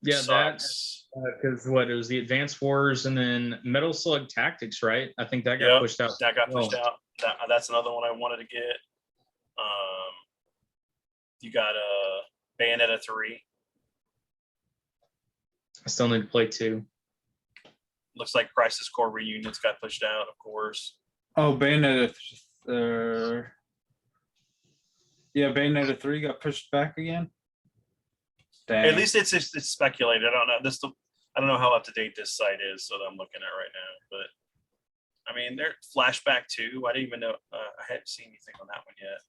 Yeah, that's because it was the Advance Wars and then Metal Slug Tactics, right? I think that got pushed out. That got pushed out. That's another one I wanted to get. You got Bayonetta 3. I still need to play 2. Looks like Crisis Core Reunions got pushed out, of course. Oh, Bayonetta. Bayonetta 3 got pushed back again. Dang. At least it's speculated. I don't know. I don't know how up to date this site is, so that I'm looking at right now. But I mean, there's Flashback 2. I didn't even know. I hadn't seen anything on that one yet.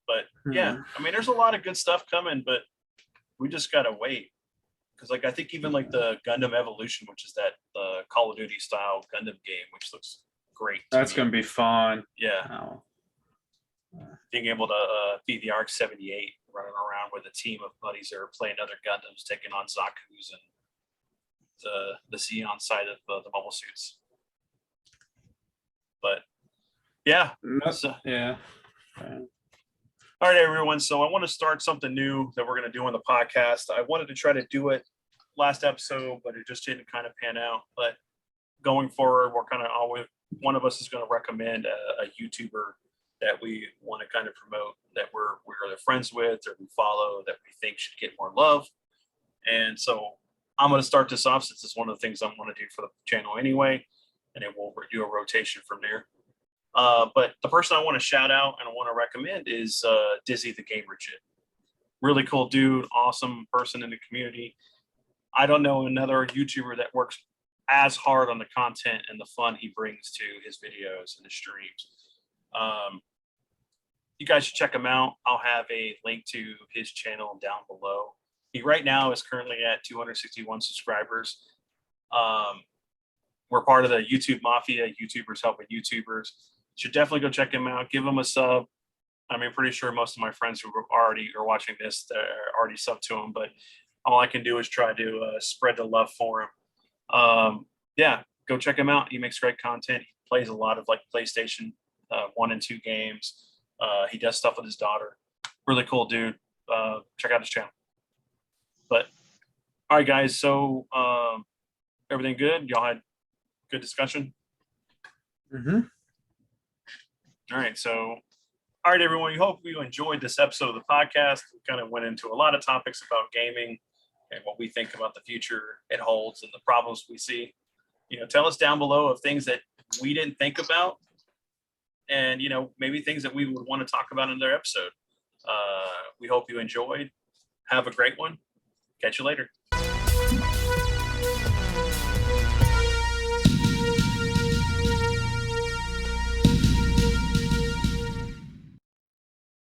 But yeah, I mean, there's a lot of good stuff coming, but we just gotta wait. Because I think even the Gundam Evolution, which is that Call of Duty style Gundam game, which looks great. That's gonna be fun. Yeah. Oh. Being able to be the Arc 78, running around with a team of buddies that are playing other Gundams, taking on Zaku's and the Xeon side of the mobile suits. But yeah. Yeah. All right, everyone. So I want to start something new that we're going to do on the podcast. I wanted to try to do it last episode, but it just didn't kind of pan out. But going forward, we're kind of always, one of us is going to recommend a YouTuber that we want to kind of promote, that we're friends with or we follow, that we think should get more love. And so I'm going to start this off, since it's one of the things I'm going to do for the channel anyway, and then we'll do a rotation from there. But the person I want to shout out and I want to recommend is Dizzy the Gamer Jit. Really cool dude, awesome person in the community. I don't know another YouTuber that works as hard on the content and the fun he brings to his videos and his streams. You guys should check him out. I'll have a link to his channel down below. He right now is currently at 261 subscribers. We're part of the YouTube Mafia, YouTubers helping YouTubers. Should definitely go check him out. Give him a sub. I mean, pretty sure most of my friends who already are watching this are already subbed to him, but all I can do is try to spread the love for him. Yeah, go check him out. He makes great content. He plays a lot of like PlayStation 1 and 2 games. He does stuff with his daughter. Really cool dude. Check out his channel. But all right, guys. So everything good? Y'all had good discussion? Mm-hmm. All right. So, all right, everyone. We hope you enjoyed this episode of the podcast. We kind of went into a lot of topics about gaming and what we think about the future it holds and the problems we see. You know, tell us down below of things that we didn't think about, and you know, maybe things that we would want to talk about in another episode. We hope you enjoyed. Have a great one. Catch you later.